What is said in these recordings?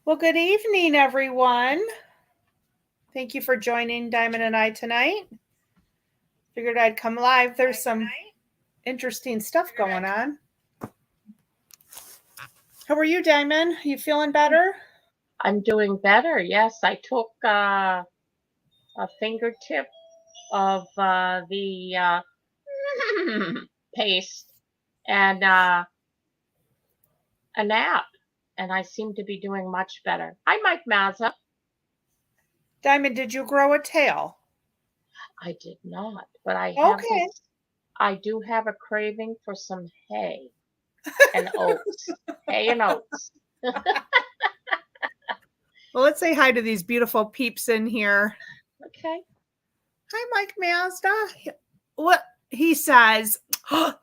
Well, good evening, everyone. Thank you for joining Diamond and I tonight. Figured I'd come live. There's some interesting stuff going on. How are you, Diamond? You feeling better? I'm doing better. Yes, I took a fingertip of the paste and a nap, and I seem to be doing much better. Hi, Mike Mazza. Diamond, did you grow a tail? I did not, but I have Okay. this. I do have a craving for some hay and oats. Hay and oats. Well, let's say hi to these beautiful peeps in here. Okay. Hi, Mike Mazda. What he says,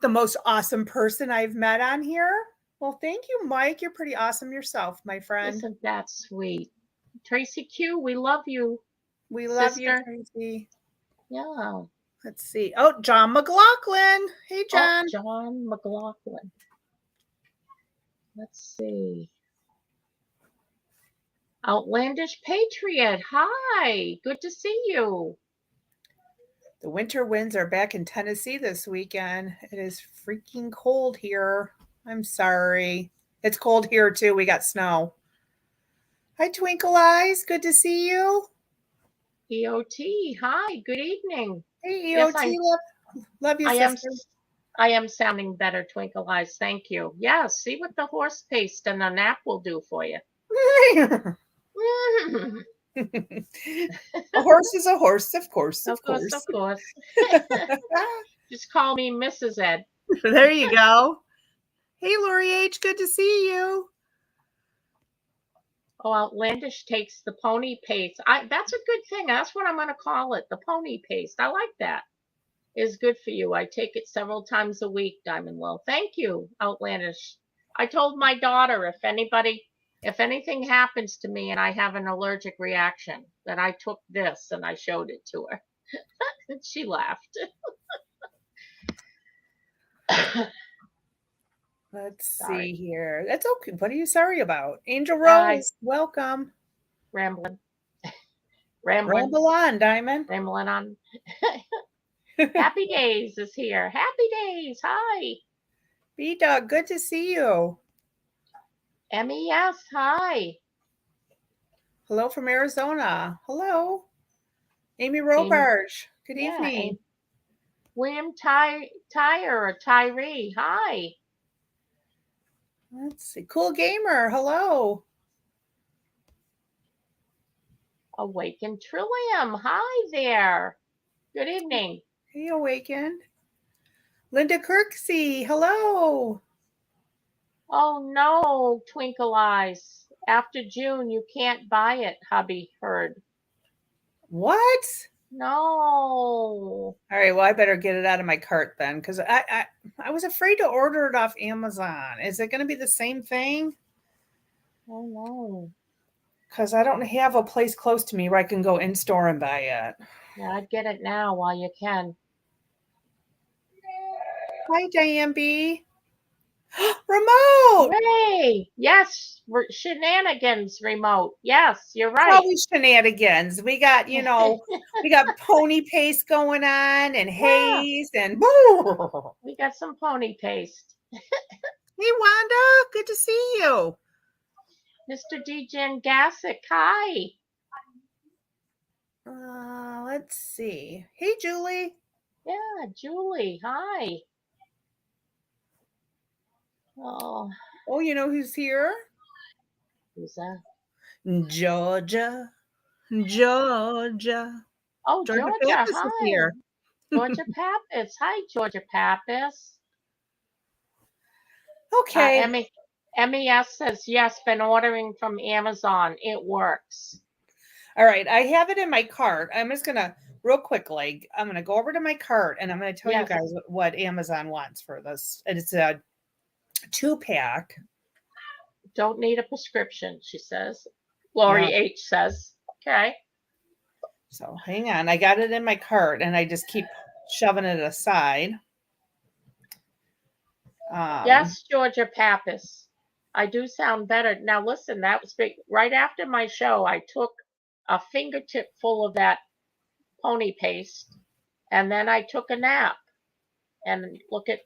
the most awesome person I've met on here. Well, thank you, Mike. You're pretty awesome yourself, my friend. Isn't that sweet? Tracy Q, we love you. We love you, Sister. Tracy. Yeah. Let's see. Oh, John McLaughlin. Hey, John. Oh, John McLaughlin. Let's see. Outlandish Patriot. Hi. Good to see you. The winter winds are back in Tennessee this weekend. It is freaking cold here. I'm sorry. It's cold here too. We got snow. Hi, Twinkle Eyes. Good to see you. EOT. Hi. Good evening. Hey, Yes, EOT. Love you, I am. sister. I am sounding better, Twinkle Eyes. Thank you. Yeah. See what the horse paste and a nap will do for you. A horse is a horse, of course, of course. Of course. Just call me Mrs. Ed. There you go. Hey, Lori H. Good to see you. Oh, Outlandish takes the pony paste. That's a good thing. That's what I'm going to call it. The pony paste. I like that. Is good for you. I take it several times a week, Diamond Will. Thank you, Outlandish. I told my daughter if anything happens to me and I have an allergic reaction, that I took this and I showed it to her. And she laughed. Let's see here. That's okay. What are you sorry about? Angel Rose, welcome. Rambling. Ramble on, Diamond. Rambling on. Happy Days is here. Happy Days. Hi. B-Dog, good to see you. MES, hi. Hello from Arizona. Hello. Amy Robarge. Good evening. William Tyre or Tyree. Hi. Let's see. Cool Gamer. Hello. Awakened Trillium. Hi there. Good evening. Hey, Awakened. Linda Kirksey. Hello. Oh, no, Twinkle Eyes. After June, you can't buy it, hubby heard. What? No. All right, well, I better get it out of my cart then, because I was afraid to order it off Amazon. Is it going to be the same thing? Oh, no. Because I don't have a place close to me where I can go in-store and buy it. Yeah, I'd get it now while you can. Hi, Diane B. Remote! Hey, yes, shenanigans remote. Yes, you're right. It's always shenanigans. We got, we got pony paste going on and haze and boo. We got some pony paste. Hey, Wanda, good to see you. Mr. Dejan Gassick, hi. Let's see. Hey, Julie. Yeah, Julie, hi. Oh, you know who's here? Who's that? Georgia. Oh, Georgia, Pappas hi. is here. Georgia Pappas. Hi, Georgia Pappas. Okay. MES says, yes, been ordering from Amazon. It works. All right. I have it in my cart. I'm just going to, real quickly, I'm going to go over to my cart and I'm going to tell you guys what Amazon wants for this. And it's a 2-pack. Don't need a prescription, she says. Lori H says. Okay. So hang on. I got it in my cart and I just keep shoving it aside. Yes, Georgia Pappas. I do sound better. Now listen, that was big. Right after my show, I took a fingertip full of that pony paste, and then I took a nap. And look at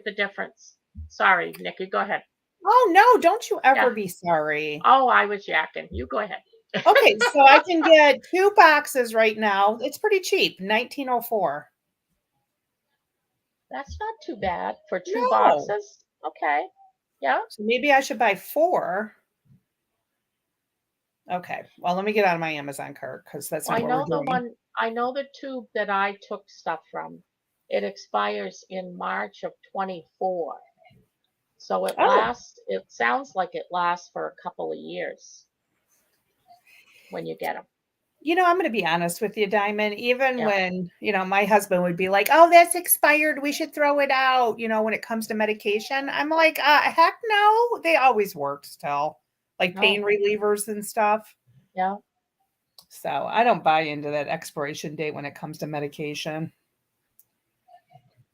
the difference. Sorry, Nikki, go ahead. Oh no, don't you ever Yeah. be sorry. Oh, I was yakking. You go ahead. Okay, so I can get 2 boxes right now. It's pretty cheap, 1904. That's not too bad for 2 No. boxes. Okay. Yeah. So maybe I should buy 4. Okay. Well, let me get out of my Amazon cart because that's Well, not what we're doing. I know the tube that I took stuff from. It expires in March of 24. So Oh, it sounds like it lasts for a couple of years when you get them. I'm going to be honest with you, Diamond. Even Yeah. when, my husband would be like, oh, that's expired. We should throw it out, when it comes to medication. I'm like, heck no. They always work still, like pain No. relievers and stuff. Yeah. So I don't buy into that expiration date when it comes to medication.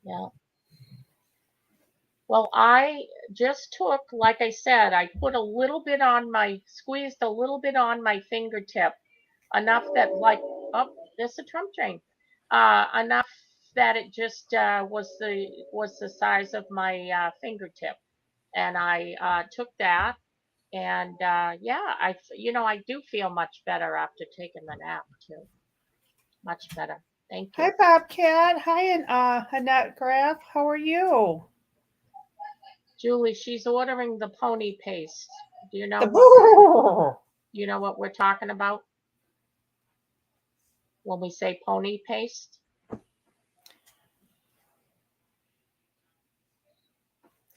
Yeah. Well, I just took, like I said, I put squeezed a little bit on my fingertip, enough that oh, there's a Trump train, enough that it just was the size of my fingertip, and I took that, and yeah, I do feel much better after taking the nap too, much better. Thank Hi, you. Bobcat. Hi, and Annette Graff. How are you? Julie, she's ordering the pony paste. Do you know The what we're talking about when we say pony paste?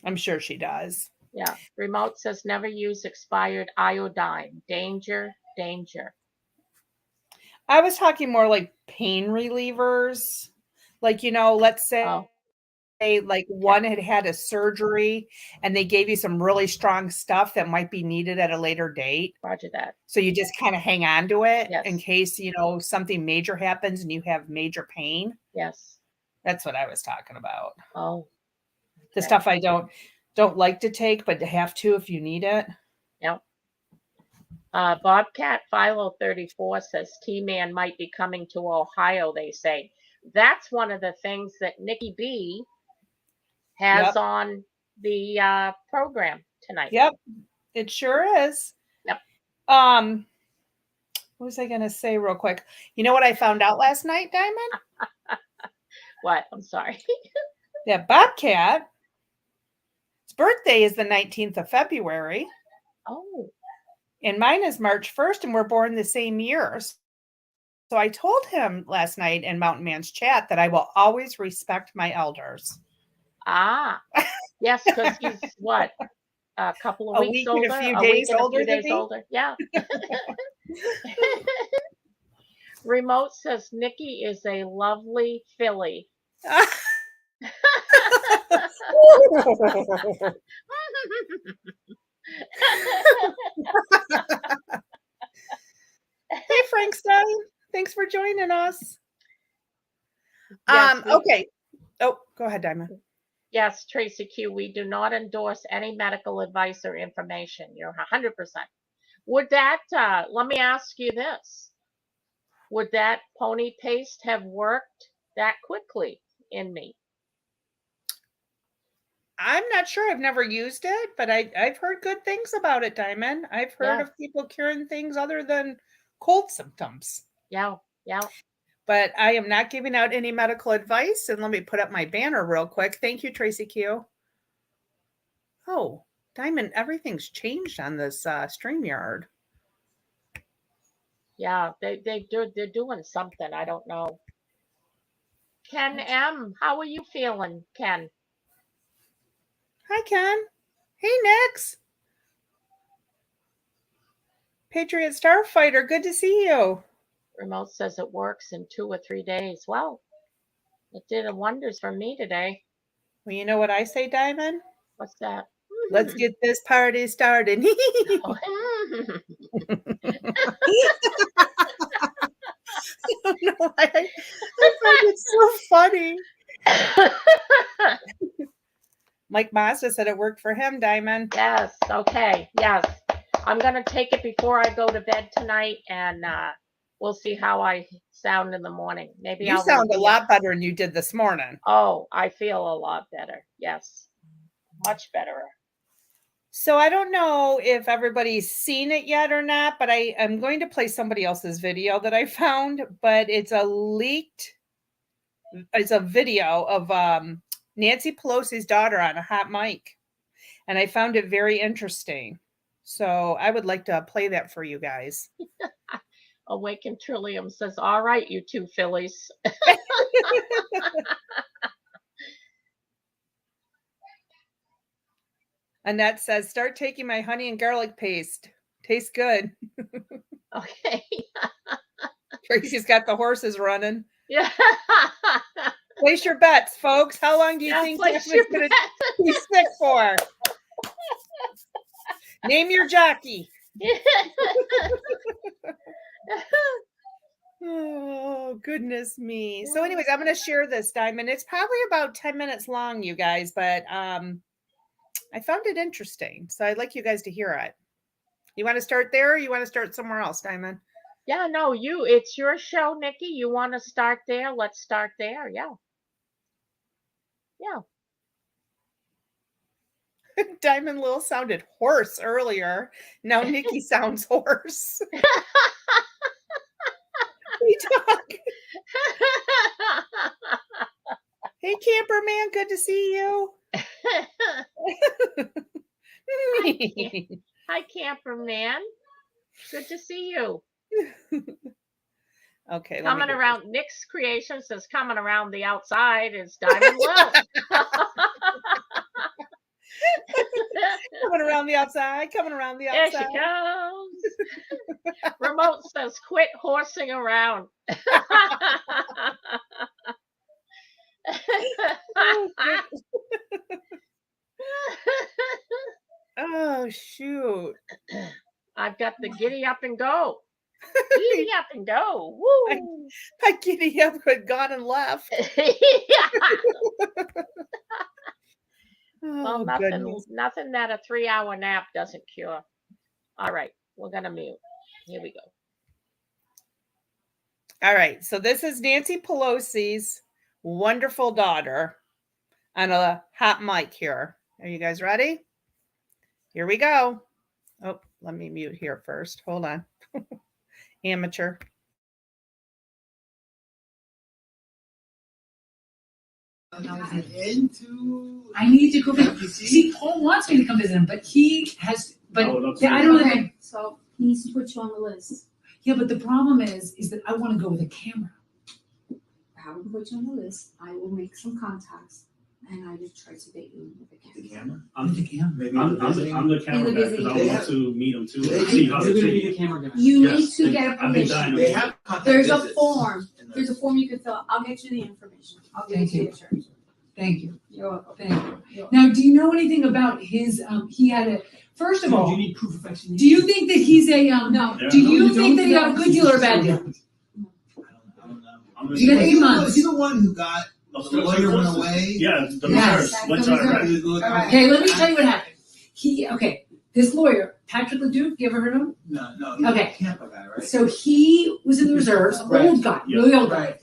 I'm sure she does. Yeah. Remote says never use expired iodine. Danger, danger. I was talking more like pain relievers. Like, let's say Oh, like okay. one had a surgery and they gave you some really strong stuff that might be needed at a later date. Roger that. So you just kind of hang on to it in Yes. case, something major happens and you have major pain. Yes. That's what I was talking about. Oh, The okay. stuff I don't like to take, but to have to if you need it. Yep. Bobcat Philo 34 says T-Man might be coming to Ohio, they say. That's one of the things that Nikki B has Yep. on the program tonight. Yep. It sure is. Yep. What was I going to say real quick? You know what I found out last night, Diamond? What? I'm sorry. That Bobcat's birthday is the 19th of February. Oh. And mine is March 1st, and we're born the same year. So I told him last night in Mountain Man's chat that I will always respect my elders. Ah. Yes, because he's what? A couple of A weeks week and a older? few A week days and a older few than days me. older? Yeah. Remote says Nikki is a lovely filly. Hey, Frankenstein. Thanks for joining us. Yes, Okay. Oh, go ahead, Diamond. yes, Tracy Q. We do not endorse any medical advice or information. You're 100%. Would that, let me ask you this. Would that pony paste have worked that quickly in me? I'm not sure. I've never used it, but I've heard good things about it, Diamond. I've heard Yeah, of people curing things other than cold symptoms. yeah, yeah. But I am not giving out any medical advice. And let me put up my banner real quick. Thank you, Tracy Q. Oh, Diamond, everything's changed on this StreamYard. Yeah, they're doing something. I don't know. Ken M, how are you feeling, Ken? Hi, Ken. Hey, Nix. Patriot Starfighter, good to see you. Remote says it works in 2 or 3 days. Well, it did wonders for me today. Well, you know what I say, Diamond? What's that? Let's get this party started. Oh, I don't know why I find it so funny. Mike Mazda said it worked for him, Diamond. Yes. Okay. Yes. I'm going to take it before I go to bed tonight, and we'll see how I sound in the morning. Maybe You I'll sound a review. lot better than you did this morning. Oh, I feel a lot better. Yes. Much better. So I don't know if everybody's seen it yet or not, but I am going to play somebody else's video that I found, but it's a video of Nancy Pelosi's daughter on a hot mic. And I found it very interesting. So I would like to play that for you guys. Awaken Trillium says, all right, you two fillies. Annette says, start taking my honey and garlic paste. Tastes good. Okay. Tracy's got the horses running. Yeah. Place your bets, folks. How long do you think Damon's going to be sick for? Name your jockey. Oh, goodness me. So anyways, I'm going to share this, Diamond. It's probably about 10 minutes long, you guys, but I found it interesting. So I'd like you guys to hear it. You want to start there or you want to start somewhere else, Diamond? Yeah, no, it's your show, Nikki. You want to start there? Let's start there. Yeah. Yeah. Diamond Lil sounded hoarse earlier. Now Nikki sounds hoarse. We talk. Hey, Camperman, good to see you. Hi, Camperman. Good to see you. Okay. Coming around, Nick's Creation says coming around the outside is Diamond Lil. Coming around the outside, coming around the outside. There she comes. Remote says, quit horsing around. Oh, shoot. I've got the giddy up and go. Giddy up and go. Woo. My giddy up had gone and left. Well, nothing that a 3-hour nap doesn't cure. All right, we're going to mute. Here we go. All right, so this is Nancy Pelosi's wonderful daughter on a hot mic here. Are you guys ready? Here we go. Oh, let me mute here first. Hold on. Amateur. I need to go visit. See, Paul wants me to come visit him, but he has. But I don't know. Okay, so he needs to put you on the list. Yeah, but the problem is that I want to go with a camera. I haven't put you on the list. I will make some contacts, and I will try to date you with the camera. I'm the camera. Maybe I'm the camera guy because I want to meet him too. See how You're they gonna take be it. the camera guy. You Yes. need to get a I've been dying permission. to They meet him. have contact There's a visits form. in the- There's a form you can fill out. I'll get you the information. I'll give Thank it to you. the church. Thank you. You're welcome. Thank you. Now, do you know anything about his? He had a. First of Do all, you need proof of vaccination? do you think that he's a? No. Yeah. Do you No, think that he got a don't. good deal or a bad deal? I don't know. I'm You got the- 8 months. Is he the one who got the lawyer went away? Yeah, the Yes. reserve went to Iraq. Okay, let me tell you what happened. This lawyer, Patrick LeDuc, you ever heard of him? No, he's Okay. a Tampa guy, right? So he was in the reserves, Right. old guy, Yeah. really old guy. Right.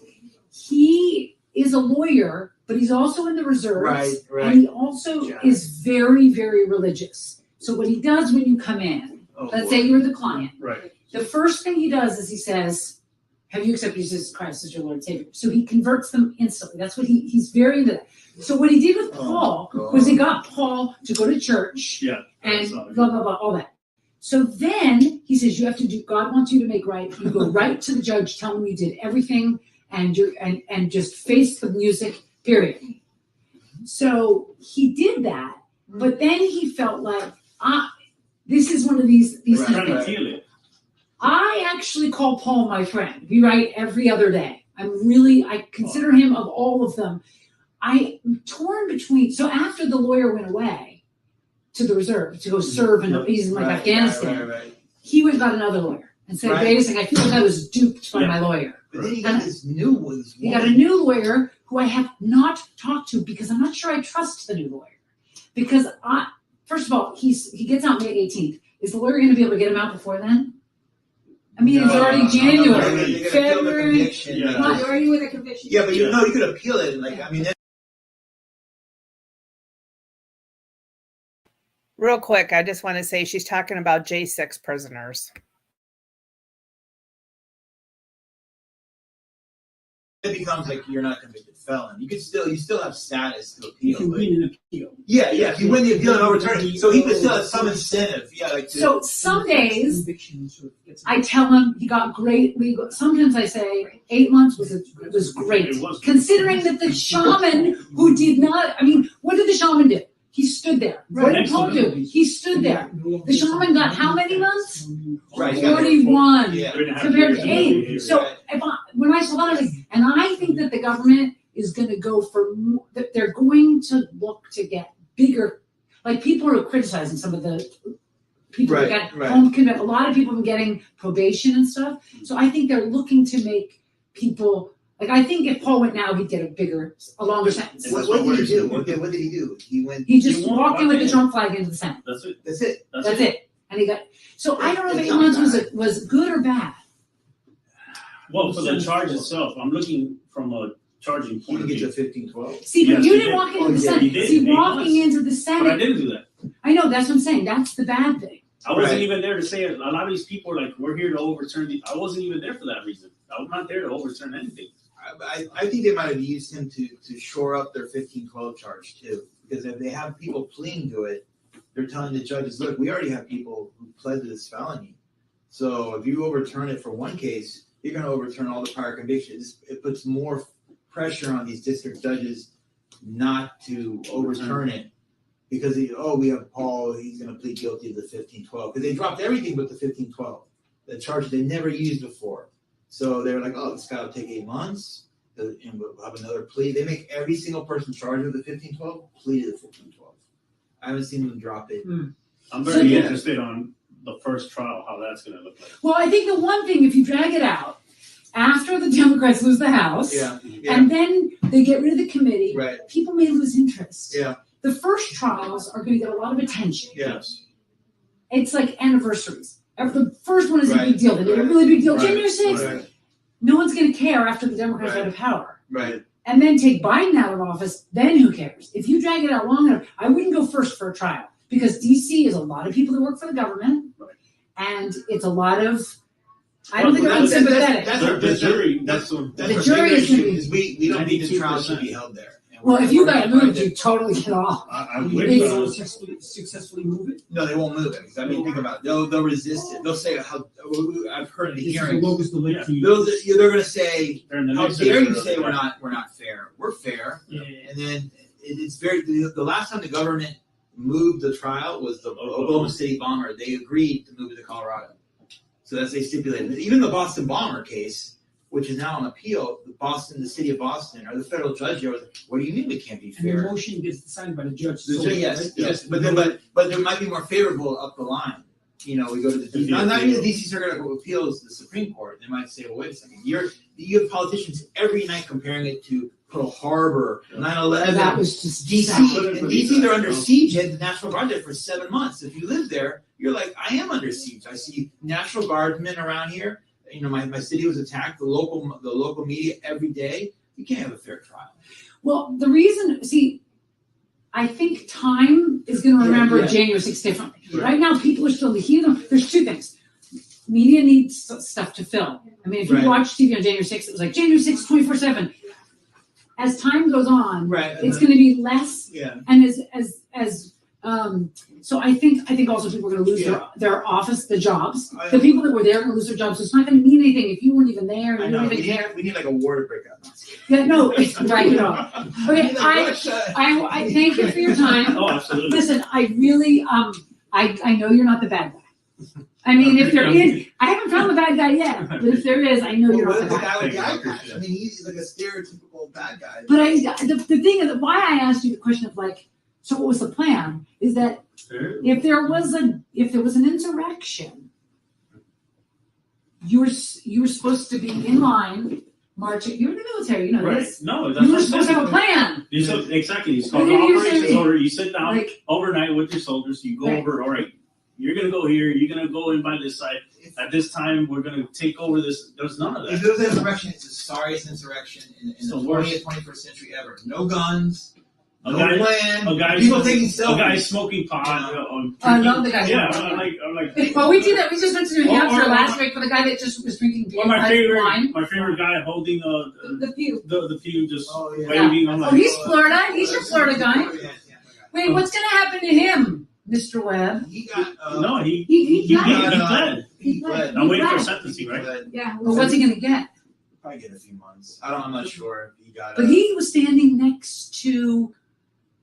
He is a lawyer, but he's also in the reserves. Right. And he also Yeah. is very, very religious. So what he does when you come in, Oh, let's boy. say you're the client, Right. the first thing he does is he says, have you accepted Jesus Christ as your Lord and Savior? So he converts them instantly. That's what he's very into that. So what he did with Oh, Paul God. was he got Paul to go to church Yeah. and That's all. blah, blah, blah, all that. So then he says, you have to do, God wants you to make right. You go right to the judge, tell him you did everything and and just face the music, period. So he did that, but then he felt like, this is one of these Right. kind of Trying to things. feel it. I actually call Paul my friend. We write every other day. I consider him of all of them. I'm torn between, so after the lawyer went away to the reserve to go serve in, he's in like Right, Afghanistan, right. he went and got another lawyer and said, Right. wait a second, I feel like I was duped by Yeah. my lawyer. But then he got this new one. He got a new lawyer who I have not talked to because I'm not sure I trust the new lawyer. Because first of all, he gets out May 18th. Is the lawyer going to be able to get him out before then? I mean, it's already January, They're gonna appeal the February. conviction. Yeah. You're already with a conviction. Yeah, but you could appeal it. Like, I mean, Real quick, I just want to say she's talking about J6 prisoners. it becomes like you're not a convicted felon. You still have status to appeal. You can but- win an appeal. Yeah, if you win the appeal and overturn it, so he would still have some incentive. Yeah, like to, So some days Conviction sort of gets- I tell him he got great legal. Sometimes I say 8 months was great, It was. considering that the shaman who did not. I mean, what did the shaman do? He stood there. What did Paul do? He stood there. The shaman got how many months? Right, he got 41 yeah. 3.5 compared years to ago, 8. years So ago. when I saw that, and I think that the government is going to go for that. They're going to look to get bigger. Like people are criticizing some of the people who got home commit. A lot of people have been getting probation and stuff. So I think they're looking to make people. Like I think if Paul went now, he'd get a longer sentence. What did he do? What did he do? He went. He just He won't walked in with the walk in. Trump flag into the Senate. That's it. That's it. That's it. And he got. So I don't know if It's 8 not months bad. was good or bad. Well, for the charge itself, I'm looking from a charging He point of didn't get view. to 15-12. See, but Yes, you he didn't did. walk into Oh, the he did. Senate. He did. See, 8 walking months. into the But I Senate. didn't do that. I know that's what I'm saying. That's the bad thing. I wasn't Right. even there to say it. A lot of these people are like, we're here to overturn the. I wasn't even there for that reason. I'm not there to overturn anything. I think they might have used him to shore up their 15-12 charge too, because if they have people pleading to it, they're telling the judges, look, we already have people who pled to this felony. So if you overturn it for one case, you're going to overturn all the prior convictions. It puts more pressure on these district judges not to overturn it because we have Paul, he's going to plead guilty to the 15-12 because they dropped everything but the 15-12, the charge they never used before. So they were like, oh, this guy will take 8 months and we'll have another plea. They make every single person charged with the 15-12 plea to the 15-12. I haven't seen them drop it. I'm So very yeah. interested on the first trial, how that's going to look like. Well, I think the one thing, if you drag it out, after the Democrats lose the House, Yeah, and then they get rid of the committee, right. people may lose interest. Yeah. The first trials are going to get a lot of attention. Yes. It's like anniversaries. The first one is a Right. big deal. They made a Right. really big deal. Right. January 6th, Right. no one's going to care after the Democrats Right. out of power. Right. And then take Biden out of office, then who cares? If you drag it out long enough, I wouldn't go first for a trial because DC is a lot of people that work for the government, Right. and it's a lot of. I don't think they're That's- unsympathetic. The jury, that's what. The jury is gonna be- we don't think the trial 92%. should be held there. And Well, we're- if you we're got gonna find moved, you totally get off. I Will wish. It's- successfully move it? No, they won't move it. 'Cause, I mean, think about it. They'll resist it. They'll say how I've heard in the This is the hearings. locus delicti. They're going to say, They're in the how mix of dare it. you say we're not fair? We're fair. Yeah. And then it's very the last time the government moved the trial was the Oklahoma City bomber. They agreed to move it to Colorado. So that's they stipulated. Even the Boston bomber case, which is now on appeal, the city of Boston, or the federal judge there was like, what do you mean we can't be And the fair? motion gets decided by the judge. The So, judge- yes, right? yes, but there might be more favorable up the line. We go to the not even the DC Circuit of Appeals, the Supreme Court. They might say, well, wait a second, you have politicians every night comparing it to Pearl Harbor, 9/11. That was just DC, sad. in DC, they're under siege at the National Guard there for 7 months. If you live there, you're like, I am under siege. I see National Guardsmen around here. My city was attacked. The local media every day. You can't have a fair trial. Well, the reason, I think time is going to remember Yeah. January 6th differently. Right. Right now, people are still the heat. There's two things. Media needs stuff to fill. I mean, if you Right. watch TV on January 6th, it was like January 6th, 24/7. As time goes on, Right. it's going to be less. Yeah. And so I think also people are going to lose their office, the jobs. The people that were there are going to lose their jobs. So it's not going to mean anything if you weren't even there and I you know. don't We even care. need like a war to break out. Yeah, no, it's right. You know. Okay, I thank you for your time. Oh, absolutely. Listen, I really, I know you're not the bad guy. I mean, if there is, I haven't found the bad guy yet, but if there is, I know you're not the bad guy. With the guy patch. I mean, he's like a stereotypical bad guy. But the thing is, why I asked you the question of like, so what was the plan? Is that if there was an insurrection, you were supposed to be in line marching. You're in the military, you know Right. this. No, that's You were what I'm supposed to have a saying. plan. Exactly. It's What called did you operations say? order. You sit down Like, overnight with your soldiers. You go Right. over. All right, you're gonna go here. You're gonna go in by this side. At this time, we're gonna take over this. There's none of If that. it was an insurrection, it's the sorriest insurrection in It's the the worst. 20th, 21st century ever. No guns, A no guy- plan, a guy people smoking- taking A guy selfies. smoking pot. I love the guy Yeah, smoking pot. I'm like. well, we did that. We just went to New Or- Hampshire or- last week for the guy that just was drinking beer, Or my favorite, wine. my favorite guy holding The pew. the pew just Oh, yeah. waving. I'm Oh, like, he's Florida. He's your Florida guy. Yeah. Wait, what's going to happen to him, Mr. Webb? He got. no, he He pled. He pled. I'm waiting for pled. sentencing, right? But Yeah. But what's he going to get? probably get a few months. I'm not sure if he got. But he was standing next to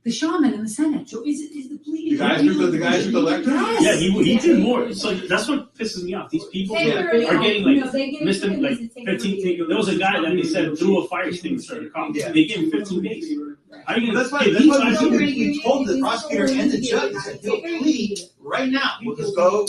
the shaman in the Senate. So is the plea? The guys with the electric. Yes. Yeah, he did more. So that's what pisses me off. These people They are were, getting you like know, they get missed him like it, 15. There was a guy that they said threw a fire extinguisher at a cop. Yeah. They gave him 15 days. How are you That's gonna why. give That's these why guys? we told the prosecutor and the judge that he'll plead right now. We'll just go.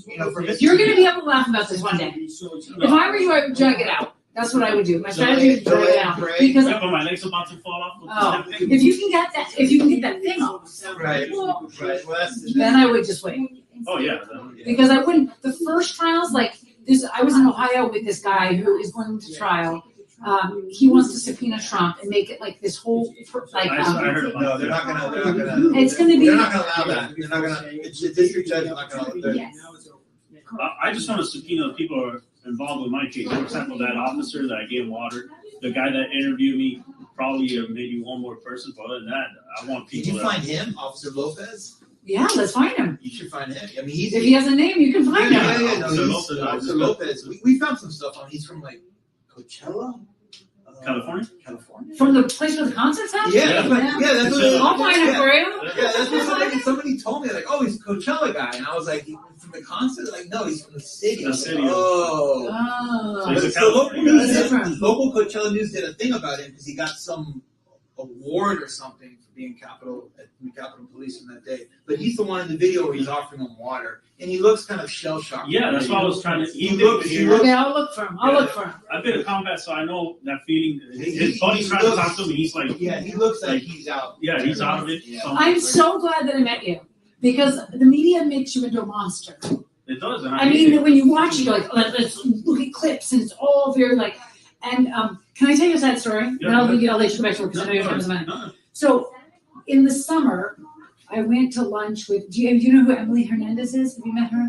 You know, for You're going to be able to laugh about this one day. If I were you, I would drag it out. That's what I would do. My strategy is drag it out. Because Like, my legs about to fall off. With Oh, this thing. if you can get that thing off, Right. well, Right. Well, that's. then I would just wait. Oh yeah. Because I wouldn't, the first trials, like this, I was in Ohio with this guy who is going to trial. He wants to subpoena Trump and make it like this whole, like, I heard about No, that. they're not gonna. It's gonna be- They're not gonna allow that. They're not gonna. The district judge is not gonna. Yes. I just want to subpoena the people who are involved with my case. For example, that officer that I gave water, the guy that interviewed me, probably maybe one more person. But other than that, I want Can people. you find him, Officer Lopez? Yeah, let's find him. You should find him. I mean, he's. If he has a name, you can find him. Yeah, no, Officer he's Lopez. Officer Lopez. We found some stuff on. He's from like Coachella, California? California. From the place where the concert's happening? Yeah, that's what. Yeah, that's what. I'll find him for you. Yeah, that's what somebody told me. Like, oh, he's a Coachella guy, and I was like, from the concert? Like, no, he's from the city. I was like, The city. oh. Oh. So he's a So local California news, guy. Different. local Coachella News did a thing about him because he got some award or something for being Capitol Police from that day. But he's the one in the video where he's offering him water, and he looks kind of shell shocked. Yeah, that's why I was trying to. He He looks- did. he looks- Okay, I'll look for him. I'll look for him. I've been in combat, so I know that feeling. He His buddy's trying to looks- talk to me. He's like, Yeah, he looks like he's out. yeah, he's out of it. Yeah. So I'm so glad that I met you because the media makes you into a monster. it does. And I mean, when you watch it, you're like, let's look at clips, and it's all very like. And can I tell you a sad story? Yeah. And I'll let you go back to work because I know your time is money. So, in the summer, I went to lunch with. Do you know who Emily Hernandez is? Have you met her?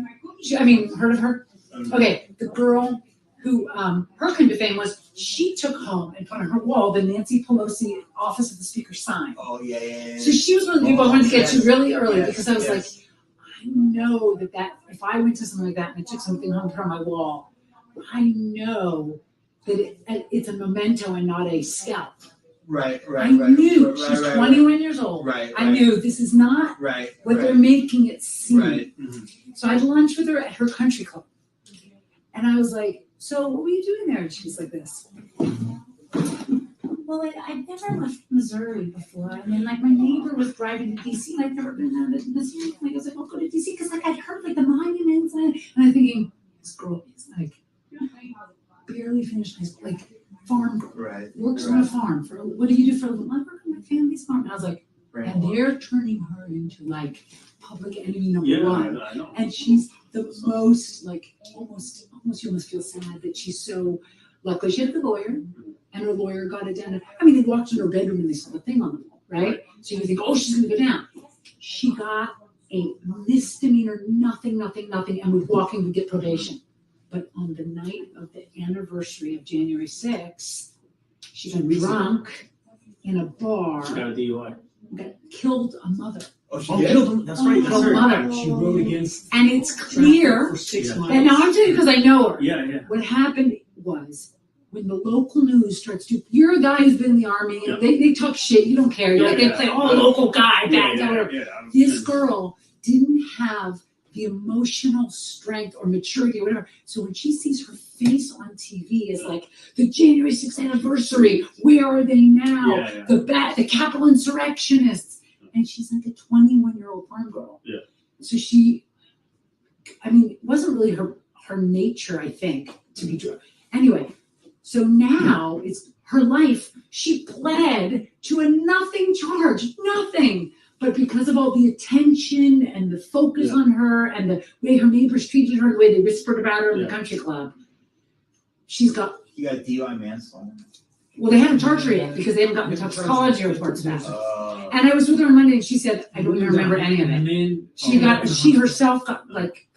Heard of her? Okay, the girl who her claim to fame was she took home and put on her wall the Nancy Pelosi Office of the Speaker sign. Oh yeah. So she was one of the people I wanted to get to really early Yes, because I was yes. like, I know that if I went to something like that and I took something home from my wall, I know that it's a memento and not a scalp. Right. I knew right, she's right, 21 years old. Right. I knew this is not Right. what right, they're making it seem. Right. So I had lunch with her at her country club. And I was like, so what were you doing there? And she's like this. Well, I've never left Missouri before. I mean, like my neighbor was driving to DC and I've never been down to Missouri. And I was like, I'll go to DC because like I'd heard like the monuments and I'm thinking, this girl is like barely finished high school, like farm girl. Right. Works on a farm for what do you do for a living? I work on my family's farm. And I was like, Right. and they're turning her into like public enemy number Yeah, one. I know. And she's the most like almost you almost feel sad that she's so luckily she had a lawyer and her lawyer got it down. I mean, they walked in her bedroom and they saw the thing on the wall, right? So you think, oh, she's gonna go down. She got a misdemeanor, nothing, and was walking to get probation. But on the night of the anniversary of January 6th, she got drunk in a bar, She got a DUI. killed a mother. Oh, she Oh, did? killed him. That's right. That's Killed a right. mother. She rode against And it's traffic clear. for 6 Yeah. miles. And now I'm telling you because I know her. Yeah. What happened was when the local news starts to, you're a guy who's been in the army, and Yeah. they talk shit, you don't care. You're like, they play, oh, local guy, bad guy, whatever. This girl didn't have the emotional strength or maturity or whatever. So when she sees her face on TV as like the January 6th anniversary, where are they now? Yeah. The Capitol insurrectionists. And she's like a 21-year-old farm girl. Yeah. So it wasn't really her nature, I think, to be drunk. Anyway, So now it's her life. She pled to a nothing charge, nothing. But because of all the attention and the focus on her and the way her neighbors treated her, the way they whispered about her in the country club, she's got. You got DUI manslaughter. Well, they haven't charged her yet because they haven't gotten the toxicology reports back. And I was with her on Monday and she said, I don't even remember any of it. She herself got like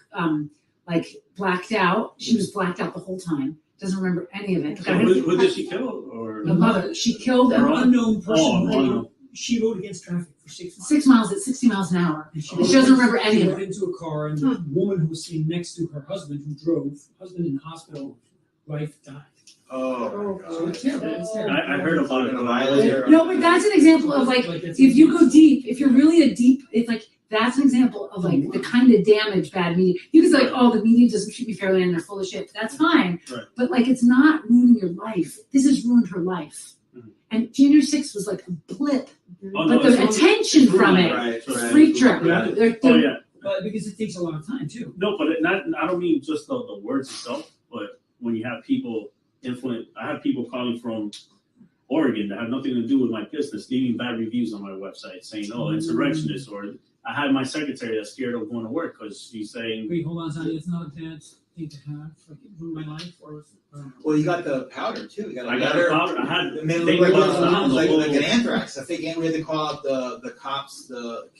blacked out. She was blacked out the whole time. Doesn't remember any of it. So who did she kill? Or The mother. She killed An an unknown person. unknown. She rode against traffic for 6 miles. 6 miles at 60 miles an hour. And She doesn't remember any She of got it. into a car, and the woman who was sitting next to her husband, who drove, husband in the hospital, wife died. Oh, my So God. it's terrible. It's terrible. I heard about it. No, but that's an example of like, if you go deep, if you're really a deep, it's like, that's an example of like the kind of damage bad media. You can say like, oh, the media doesn't treat me fairly and they're full of shit. That's fine. Right. But like, it's not ruining your life. This has ruined her life. Mhm. And January 6th was like a blip. Oh, no, But the it's- attention from it, Right, right. freak trip. Yeah. They're- Oh yeah. But because it takes a lot of time too. No, but I don't mean just the words itself, but when you have people I have people calling from Oregon that have nothing to do with my business, leaving bad reviews on my website saying, oh, insurrectionist, or I had my secretary that's scared of going to work because she's saying, Wait, hold on, Sonny. It's not a bad thing to have. Like, it ruined my life, or Well, you got the powder too. You got a I got letter. a powder. I had It made it they look bust down the like whole- an anthrax. I think we had to call out the cops.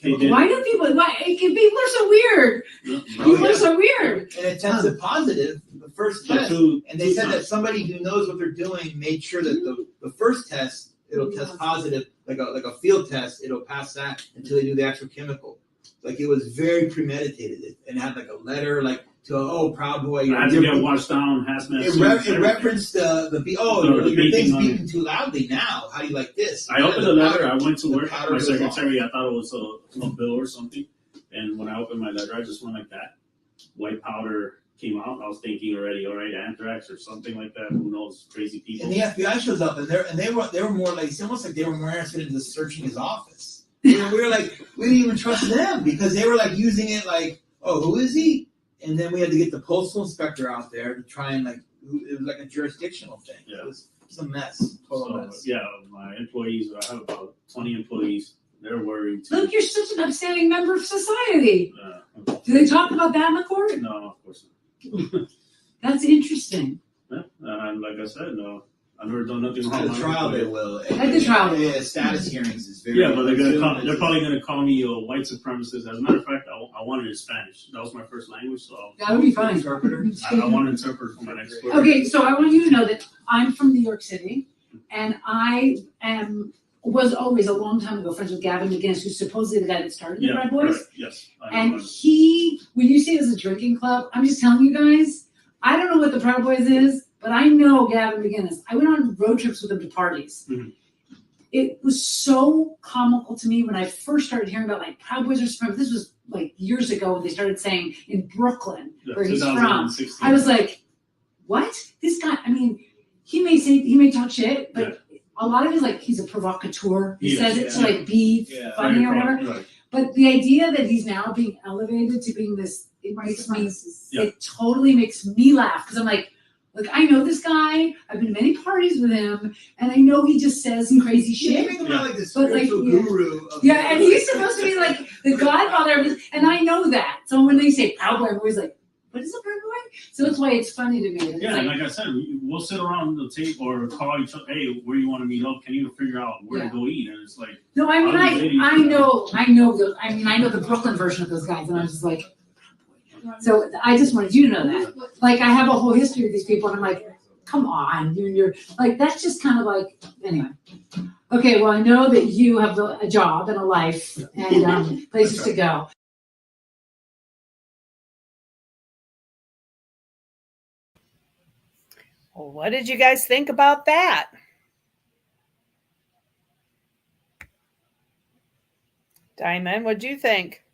They did. Why do people, people are so weird. People are so weird. And it tested positive the first So test. two- And they two said that times. somebody who knows what they're doing made sure that the first test it'll test positive, like a field test. It'll pass that until they do the actual chemical. Like it was very premeditated, and it had like a letter like to Proud Boy. I had to get washed down, hazmat It, suits, it everything. referenced the The your thing's beeping on it. beeping too loudly now. How do you like this? I opened the letter. I went to the work. powder My goes off. secretary, I thought it was a bill or something. And when I opened my letter, I just went like that. White powder came out. I was thinking already, all right, anthrax or something like that. Who knows? Crazy people. And the FBI shows up, and they were more like it's almost like they were more interested in just searching his office. We were like we didn't even trust them because they were like using it like, oh, who is he? And then we had to get the postal inspector out there to try and like it was like a jurisdictional thing. Yeah. It was a mess, total So, mess. yeah, my employees. I have about 20 employees. They're worried too. Look, you're such an upstanding member of society. Do they talk about that in the court? No, of course not. That's interesting. Yeah, and like I said, no, I've never done nothing At wrong. the trial, they will. At the trial. Yeah, status hearings is very. Yeah, but they're probably gonna call me a white supremacist. As a matter of fact, I wanted it in Spanish. That was my first language, so That would be fine. Interpreter. I want to interpret for my next court. Okay, so I want you to know that I'm from New York City, and was always a long time ago friends with Gavin McGinnis, who's supposedly the guy that started the Proud Boys. correct, yes. I know And him. when you say it was a drinking club, I'm just telling you guys, I don't know what the Proud Boys is, but I know Gavin McGinnis. I went on road trips with him to parties. Mhm. It was so comical to me when I first started hearing about like Proud Boys are from. This was like years ago when they started saying in Brooklyn, Yeah, where he's from. 2016. I was like, what? This guy, I mean, he may talk shit, but a lot of it is like he's a provocateur. He Yes, says it to yeah. like be Yeah, funny or whatever. Right. But the idea that he's now being elevated to being this, it makes me, Yeah. it totally makes me laugh because I'm like, look, I know this guy. I've been to many parties with him, and I know he just says some crazy Yeah, shit. make him out like the But, like, spiritual yeah. guru. Of Yeah, and he's supposed to be like the godfather of this, and I know that. So when they say Proud Boy, I'm always like, what is a Proud Boy? So that's why it's funny to me. It's Yeah, and like, like I said, we'll sit around the table or call each other. Hey, where you want to meet up? Can you figure out where Yeah. to go eat? And it's like, no, I mean, Other ladies, I know the Brooklyn version of those guys, and I'm just like, so I just wanted you to know that. Like, I have a whole history of these people, and I'm like, come on, you're like, that's just kind of like, anyway. Okay, well, I know that you have a job and a life and places to go. Well, what did you guys think about that? Diamond, what'd you think?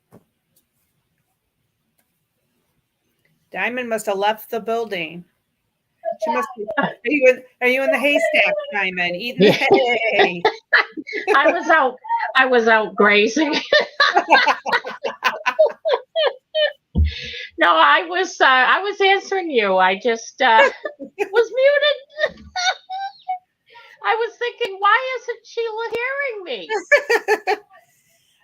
Diamond must have left the building. She must be, are you in the haystack, Diamond? Eating the hay. I was out grazing. No, I was answering you. I just was muted. I was thinking, why isn't Sheila hearing me?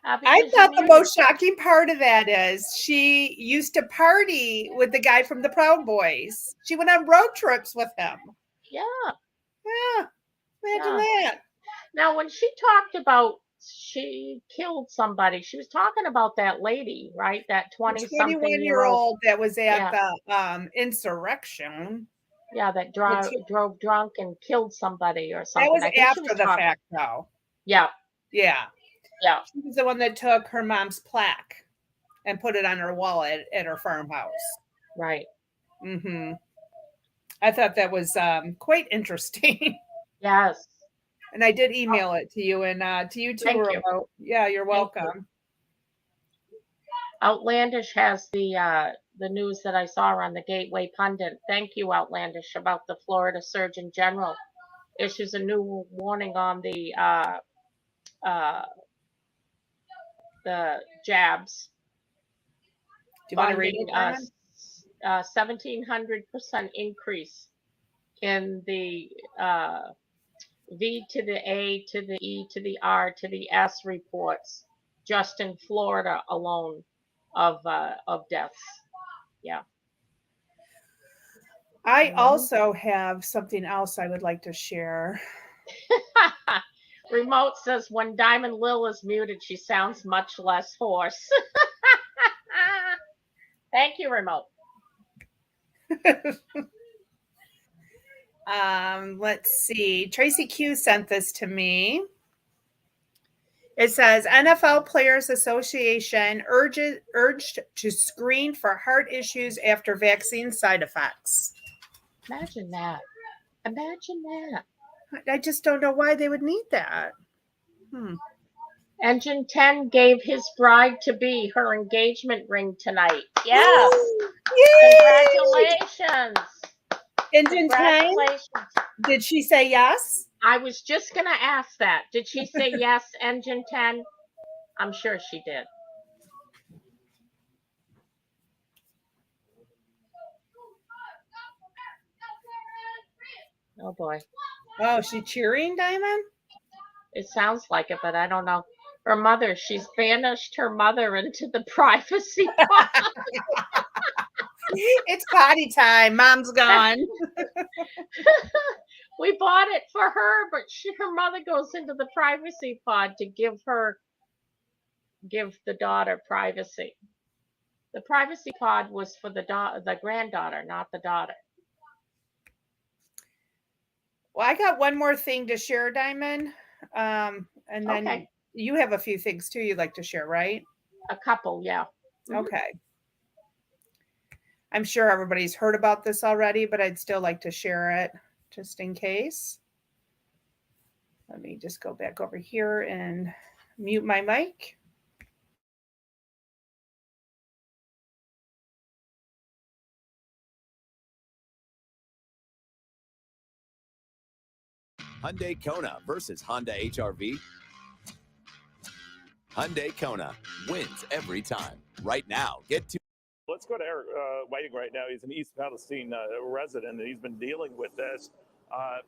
I Because thought you're the muted. most shocking part of that is she used to party with the guy from the Proud Boys. She went on road trips with him. Yeah. Yeah, imagine Yeah. that. Now, when she talked about she killed somebody, she was talking about that lady, right? That The 20-something-year-old. 21-year-old that was at Yeah. the insurrection. Yeah, that The drove drunk and killed somebody or That something. was I think she after was the talking. fact, though. Yeah, Yeah. yeah. She was the one that took her mom's plaque and put it on her wall at her farmhouse. Right. Mm-hmm. I thought that was quite interesting. Yes. And I did email it to you and to you too, Thank you. Remote. Yeah, you're Thank you. welcome. Outlandish has the news that I saw on the Gateway Pundit. Thank you, Outlandish, about the Florida Surgeon General issues a new warning on the jabs, Do you want to read finding it, a 1,700% increase in the V to the A to the E to the R to the S reports just in Florida alone of deaths. Yeah. I also have something else I would like to share. Remote says when Diamond Lil is muted, she sounds much less hoarse. Thank you, Remote. Let's see. Tracy Q sent this to me. It says NFL Players Association urged to screen for heart issues after vaccine side effects. Imagine that. Imagine that. I just don't know why they would need that. Engine 10 gave his bride-to-be her engagement ring tonight. Yes. Congratulations. Engine 10? Congratulations. Did she say yes? I was just going to ask that. Did she say yes, Engine 10? I'm sure she did. Oh, boy. Oh, she cheering, Diamond? It sounds like it, but I don't know. Her mother, she's banished her mother into the privacy pod. It's potty time. Mom's gone. We bought it for her, but her mother goes into the privacy pod to give the daughter privacy. The privacy pod was for the granddaughter, not the daughter. Well, I got one more thing to share, Diamond. And then Okay. you have a few things too you'd like to share, right? A couple, yeah. Okay. I'm sure everybody's heard about this already, but I'd still like to share it just in case. Let me just go back over here and mute my mic. Hyundai Kona versus Honda HR-V. Hyundai Kona wins every time. Right now, get to. Let's go to Eric waiting right now. He's an East Palestine resident, and he's been dealing with this.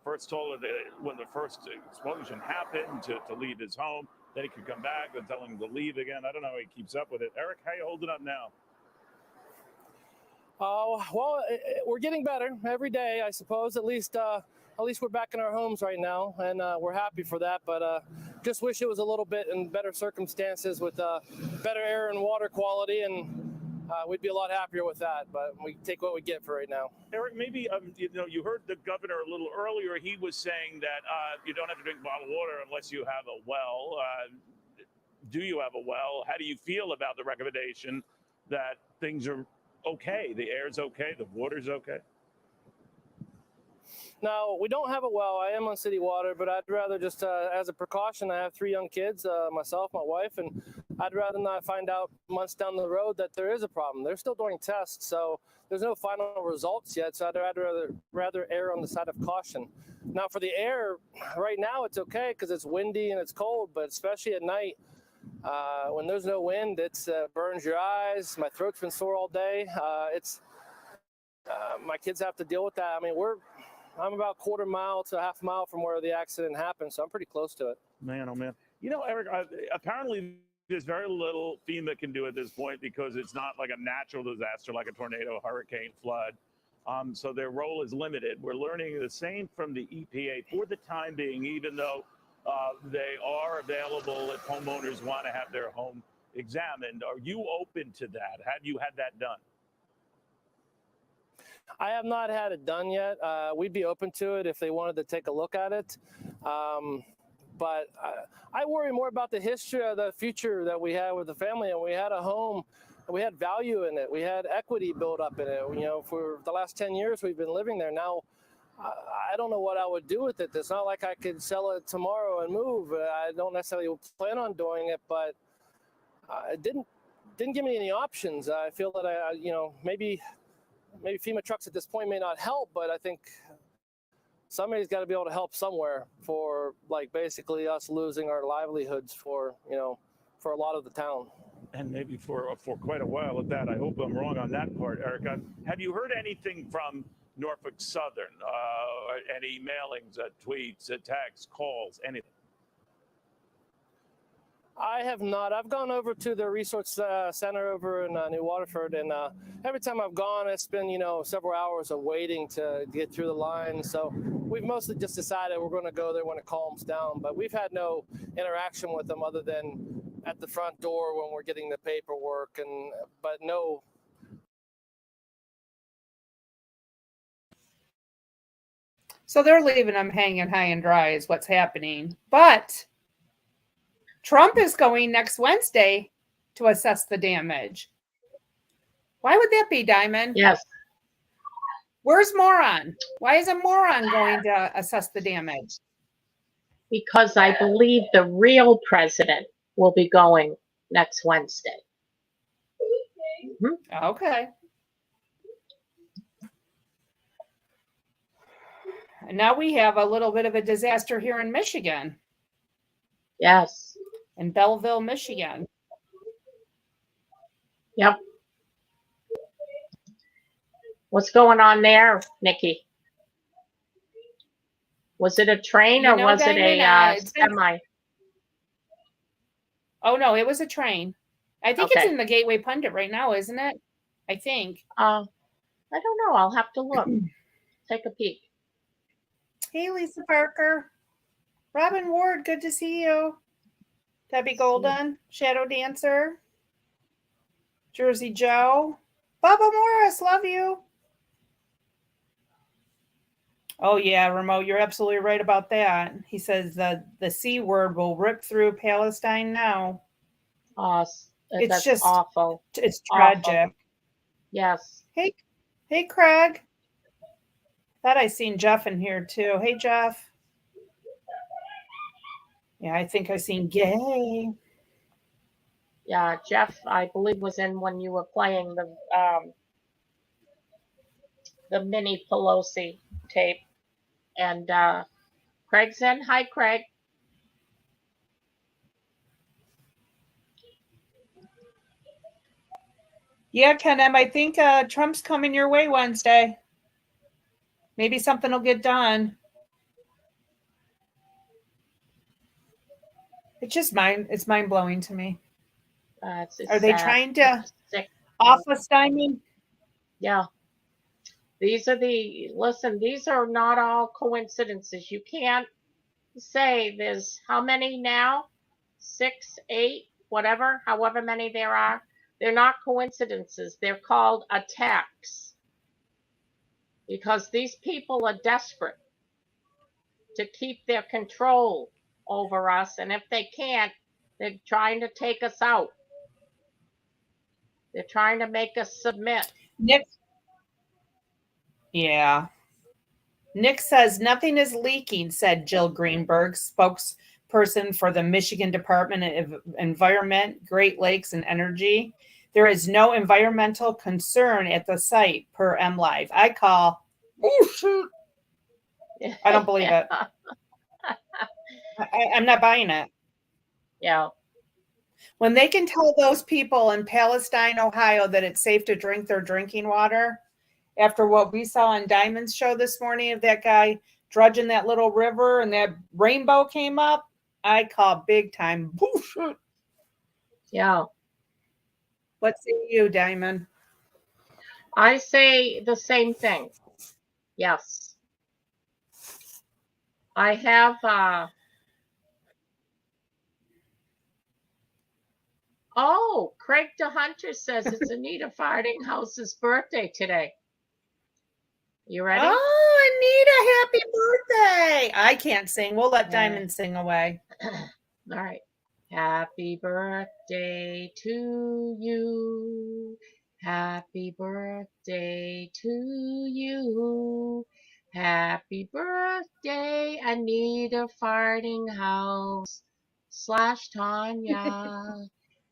First told her that when the first explosion happened to leave his home, then he could come back, then telling him to leave again. I don't know how he keeps up with it. Eric, how you holding up now? Well, we're getting better every day, I suppose. At least we're back in our homes right now, and we're happy for that. But just wish it was a little bit in better circumstances with better air and water quality, and we'd be a lot happier with that. But we take what we get for right now. Eric, maybe you heard the governor a little earlier. He was saying that you don't have to drink bottled water unless you have a well. Do you have a well? How do you feel about the recommendation that things are okay? The air's okay, the water's okay. No, we don't have a well. I am on city water, but I'd rather just, as a precaution, I have 3 young kids, myself, my wife, and I'd rather not find out months down the road that there is a problem. They're still doing tests, so there's no final results yet, so I'd rather err on the side of caution. Now, for the air, right now it's okay because it's windy and it's cold, but especially at night, When there's no wind, it's burns your eyes. My throat's been sore all day. My kids have to deal with that. I mean, I'm about a quarter mile to a half mile from where the accident happened, so I'm pretty close to it. Man, oh man. You know, Eric, apparently there's very little FEMA can do at this point because it's not like a natural disaster like a tornado, hurricane, flood. So their role is limited. We're learning the same from the EPA for the time being, even though they are available if homeowners want to have their home examined. Are you open to that? Have you had that done? I have not had it done yet. We'd be open to it if they wanted to take a look at it. But I worry more about the history of the future that we had with the family. And we had a home, we had value in it. We had equity built up in it. You know, for the last 10 years, we've been living there. Now, I don't know what I would do with it. It's not like I could sell it tomorrow and move. I don't necessarily plan on doing it, but it didn't give me any options. I feel that maybe FEMA trucks at this point may not help, but I think somebody's got to be able to help somewhere for like basically us losing our livelihoods for a lot of the town. And maybe for quite a while at that. I hope I'm wrong on that part, Erica. Have you heard anything from Norfolk Southern? Any mailings, tweets, texts, calls, anything? I have not. I've gone over to the resource center over in New Waterford, and every time I've gone, it's been several hours of waiting to get through the line. So we've mostly just decided we're going to go there when it calms down. But we've had no interaction with them other than at the front door when we're getting the paperwork, but no. So they're leaving them hanging high and dry is what's happening. But Trump is going next Wednesday to assess the damage. Why would that be, Diamond? Yes. Where's Moron? Why is a moron going to assess the damage? Because I believe the real president will be going next Wednesday. Mm-hmm. Okay. And now we have a little bit of a disaster here in Michigan. Yes. In Belleville, Michigan. Yep. What's going on there, Nikki? Was it a train or was it a semi? Oh, no, it was a train. I think it's in the Gateway Pundit right now, isn't it? I think. I don't know. I'll have to look. Take a peek. Hey, Lisa Parker. Robin Ward, good to see you. Debbie Golden, Shadow Dancer. Jersey Joe. Bubba Morris, love you. Oh, yeah, Remote, you're absolutely right about that. He says the C word will rip through Palestine now. It's just awful. It's tragic. Awful. Yes. Hey, Craig. Thought I seen Jeff in here too. Hey, Jeff. Yeah, I think I seen Gay. Yeah, Jeff, I believe, was in when you were playing the mini Pelosi tape. And Craig's in. Hi, Craig. Yeah, Ken M, I think Trump's coming your way Wednesday. Maybe something will get done. It's mind-blowing to me. Are they trying to office stymie? Yeah. These are not all coincidences. You can't say there's how many now? 6, 8, whatever, however many there are. They're not coincidences. They're called attacks. Because these people are desperate to keep their control over us. And if they can't, they're trying to take us out. They're trying to make us submit. Nick says nothing is leaking, said Jill Greenberg, spokesperson for the Michigan Department of Environment, Great Lakes, and Energy. There is no environmental concern at the site, per MLive. I call. I don't believe it. I'm not buying it. Yeah. When they can tell those people in Palestine, Ohio, that it's safe to drink their drinking water, after what we saw on Diamond's show this morning of that guy drudging that little river and that rainbow came up, I call big time. Yeah. What say you, Diamond? I say the same thing. Yes. I have oh, Craig DeHunter says it's Anita Fardinghouse's birthday today. You ready? Oh, Anita, happy birthday. I can't sing. We'll let Diamond sing away. All right. Happy birthday to you. Happy birthday to you. Happy birthday, Anita Fardinghouse / Tanya.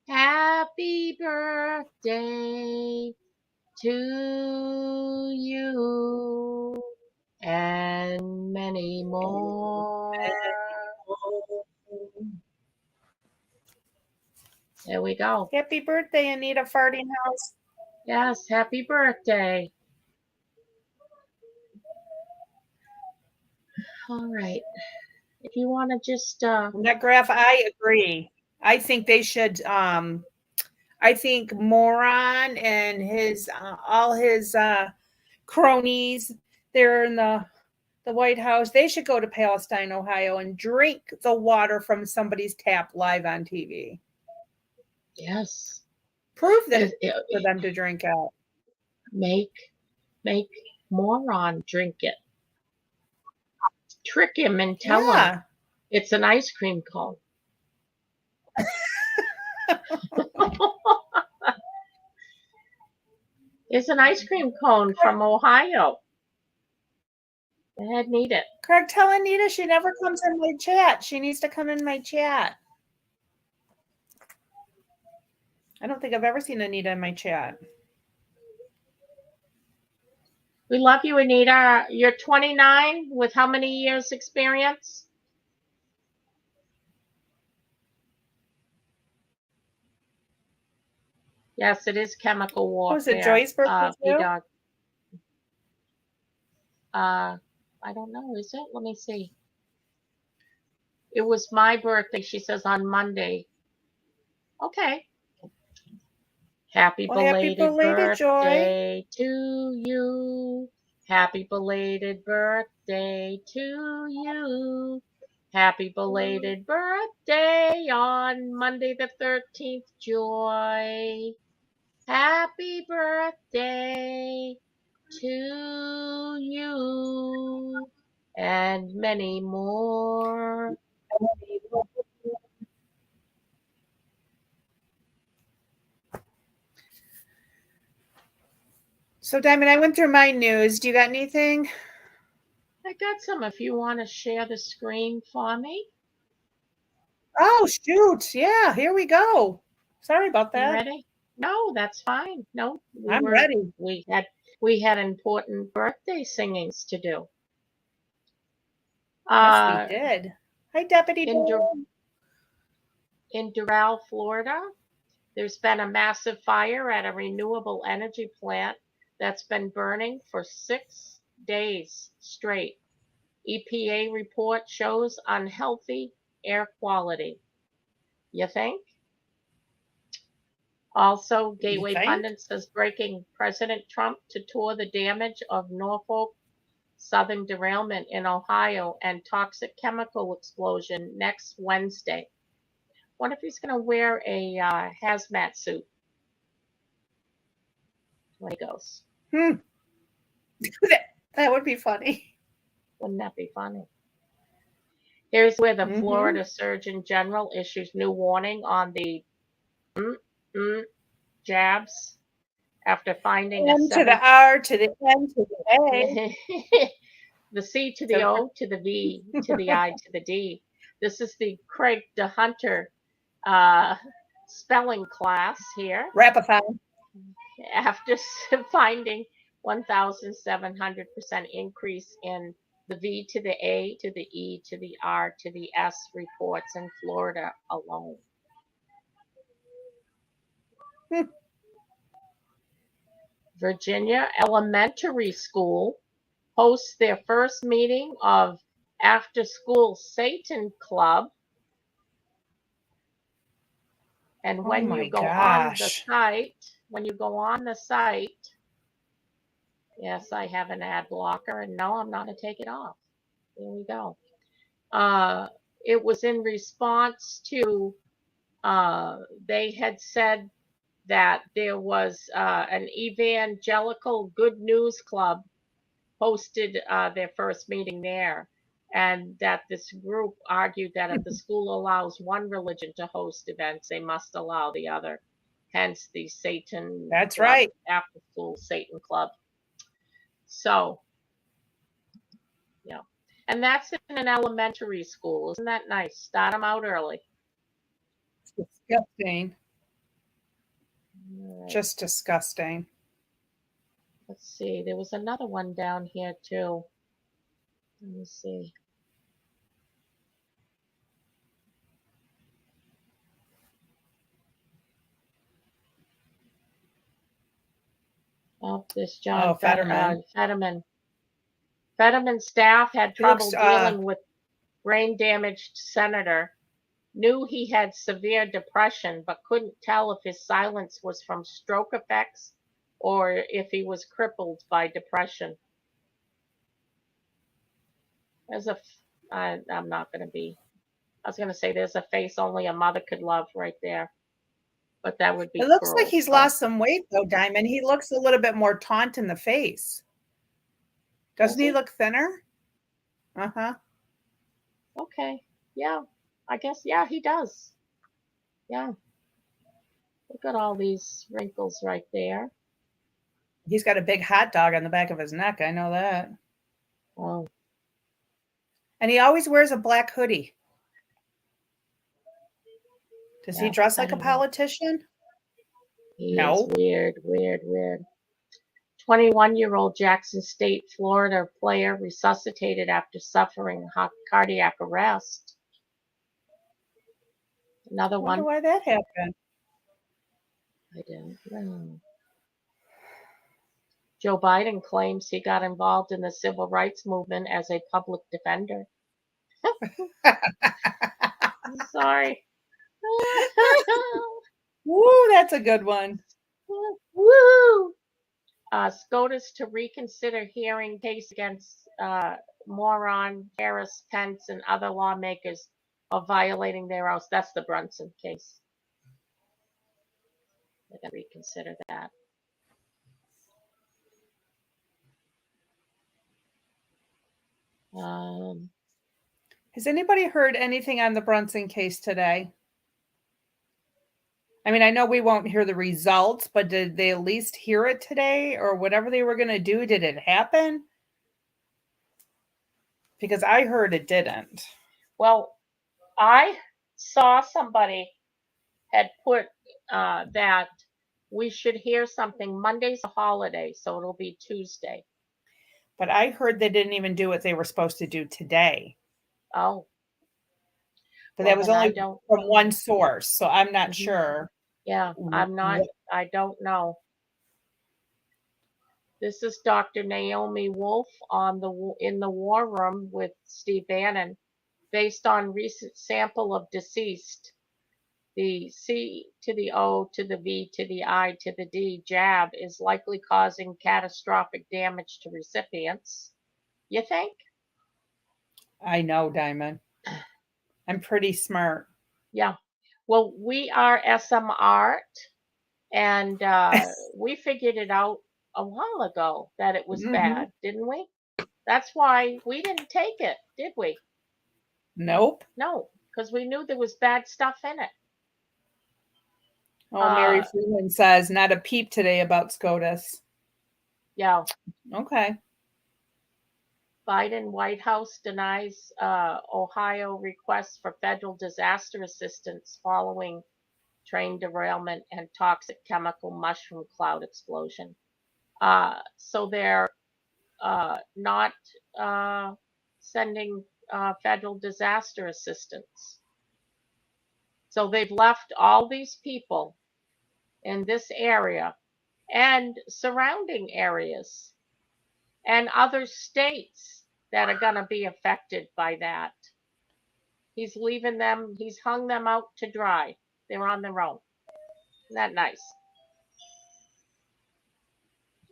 Happy birthday to you and many more. There we go. Happy birthday, Anita Fardinghouse. Yes, happy birthday. All right. If you want to just Graph, I agree. I think they should I think Moron and his all his cronies there in the White House, they should go to Palestine, Ohio and drink the water from somebody's tap live on TV. Yes. Prove that it's for them to drink out. Make Moron drink it. Trick him and tell him it's an ice cream cone. It's an ice cream cone from Ohio. Go ahead and eat it. Craig, tell Anita she never comes in my chat. She needs to come in my chat. I don't think I've ever seen Anita in my chat. We love you, Anita. You're 29 with how many years experience? Yes, it is chemical warfare. Was it Joy's birthday too? B-Dog. I don't know. Is it? Let me see. It was my birthday, she says, on Monday. Okay. Happy belated birthday to you. Happy belated birthday to you. Happy belated birthday on Monday the 13th, Joy. Happy birthday to you and many more. So, Diamond, I went through my news. Do you got anything? I got some if you want to share the screen for me. Oh, shoot. Yeah, here we go. Sorry about that. You ready? No, that's fine. No, I'm ready. We had important birthday singings to do. Yes, we did. Hi, Deputy. In Doral, Florida, there's been a massive fire at a renewable energy plant that's been burning for 6 days straight. EPA report shows unhealthy air quality. You think? Also, Gateway Pundit says breaking President Trump to tour the damage of Norfolk Southern derailment in Ohio and toxic chemical explosion next Wednesday. What if he's going to wear a hazmat suit when he goes? That would be funny. Wouldn't that be funny? Here's where the Florida Surgeon General issues new warning on the jabs after finding M to the R to the N to the A. The C to the O to the V to the I to the D. This is the Craig DeHunter spelling class here. Rapathon. After finding 1,700% increase in the V to the A to the E to the R to the S reports in Florida alone. Virginia Elementary School hosts their first meeting of After School Satan Club. And Oh when my you go on the gosh. site, yes, I have an ad blocker, and no, I'm not going to take it off. There we go. It was in response to, they had said that there was an evangelical good news club hosted their first meeting there, and that this group argued that if the school allows one religion to host events, they must allow the other. Hence the Satan That's Club, right. After School Satan Club. So, yeah. And that's in an elementary school. Isn't that nice? Start them out early. It's disgusting. All right. Just disgusting. Let's see. There was another one down here too. Let me see. Oh, this John Fetterman. Fetterman. Fetterman staff had He looks, trouble dealing with brain-damaged senator. Knew he had severe depression, but couldn't tell if his silence was from stroke effects or if he was crippled by depression. I'm not going to be. I was going to say there's a face only a mother could love right there, but that would be It looks cruel. like he's So, lost some weight though, Diamond. He looks a little bit more taunt in the face. Does Doesn't he he? look thinner? Uh-huh. Okay. Yeah. I guess, yeah, he does. Yeah. Look at all these wrinkles right there. He's got a big hot dog on the back of his neck. I know that. Oh, And he always wears a black hoodie. Does he yeah. dress I like a don't know. politician? He is No. weird. 21-year-old Jackson State, Florida player resuscitated after suffering cardiac arrest. Another I wonder one. why that happened. I don't know. Joe Biden claims he got involved in the civil rights movement as a public defender. I'm sorry. Woo, that's a good one. Woo! SCOTUS to reconsider hearing case against moron Harris, Pence, and other lawmakers of violating their oaths. That's the Brunson case. They're going to reconsider that. Has anybody heard anything on the Brunson case today? I mean, I know we won't hear the results, but did they at least hear it today or whatever they were going to do? Did it happen? Because I heard it didn't. Well, I saw somebody had put that we should hear something. Monday's a holiday, so it'll be Tuesday. But I heard they didn't even do what they were supposed to do today. Oh. But Well, that was then only from one source, so I'm not sure. Yeah, I'm not. I don't know. This is Dr. Naomi Wolf in the War Room with Steve Bannon. Based on recent sample of deceased, the C to the O to the V to the I to the D jab is likely causing catastrophic damage to recipients. You think? I know, Diamond. I'm pretty smart. Yeah. Well, we are SM Art, and we figured it out a while ago that it was bad, didn't we? That's why we didn't take it, did we? Nope. No, because we knew there was bad stuff in it. Oh, Mary Freeman says, not a peep today about SCOTUS. Yeah. Okay. Biden White House denies Ohio request for federal disaster assistance following train derailment and toxic chemical mushroom cloud explosion. So they're not sending federal disaster assistance. So they've left all these people in this area and surrounding areas and other states that are going to be affected by that. He's leaving them, he's hung them out to dry. They're on their own. Isn't that nice?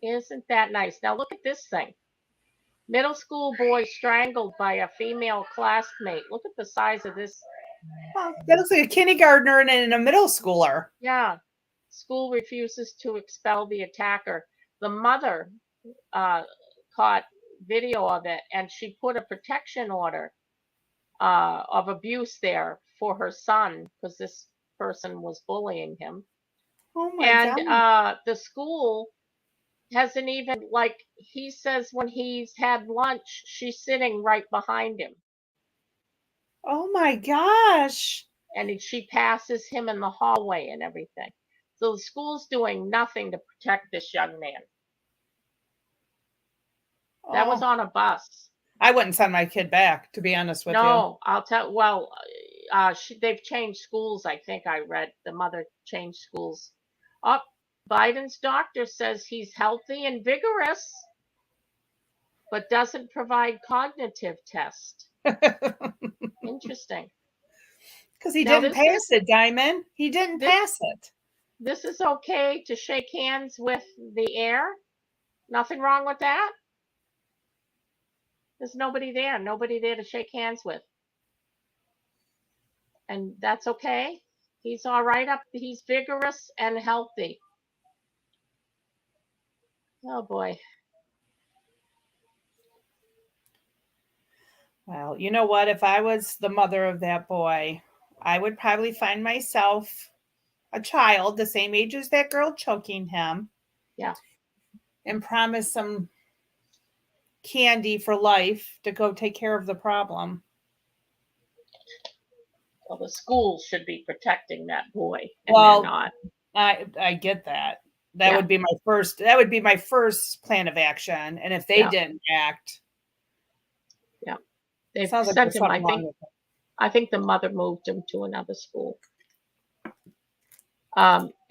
Isn't that nice? Now look at this thing. Middle school boy strangled by a female classmate. Look at the size of this. Oh, that looks like a kindergartner and a middle schooler. Yeah. School refuses to expel the attacker. The mother caught video of it, and she put a protection order of abuse there for her son because this person was bullying him. Oh my And God. the school hasn't even, like, he says when he's had lunch, she's sitting right behind him. Oh my gosh. And she passes him in the hallway and everything. So the school's doing nothing to protect this young man. That was Oh, on a bus. I wouldn't send my kid back, to be honest with you. No, I'll tell. Well, they've changed schools. I think I read the mother changed schools. Oh, Biden's doctor says he's healthy and vigorous, but doesn't provide cognitive test. Interesting. Because he Now, didn't this pass it, Diamond. He didn't pass it. This is okay to shake hands with the air. Nothing wrong with that. There's nobody there to shake hands with. And that's okay. He's all right up. He's vigorous and healthy. Oh boy. Well, you know what? If I was the mother of that boy, I would probably find myself a child the same age as that girl choking him. Yeah. And promise some candy for life to go take care of the problem. Well, the school should be protecting that boy, and Well, they're not. I get that. That Yeah. would be my first plan of action. And if they Yeah. didn't act, They've sounds like sent there's him. something wrong with it. I think the mother moved him to another school.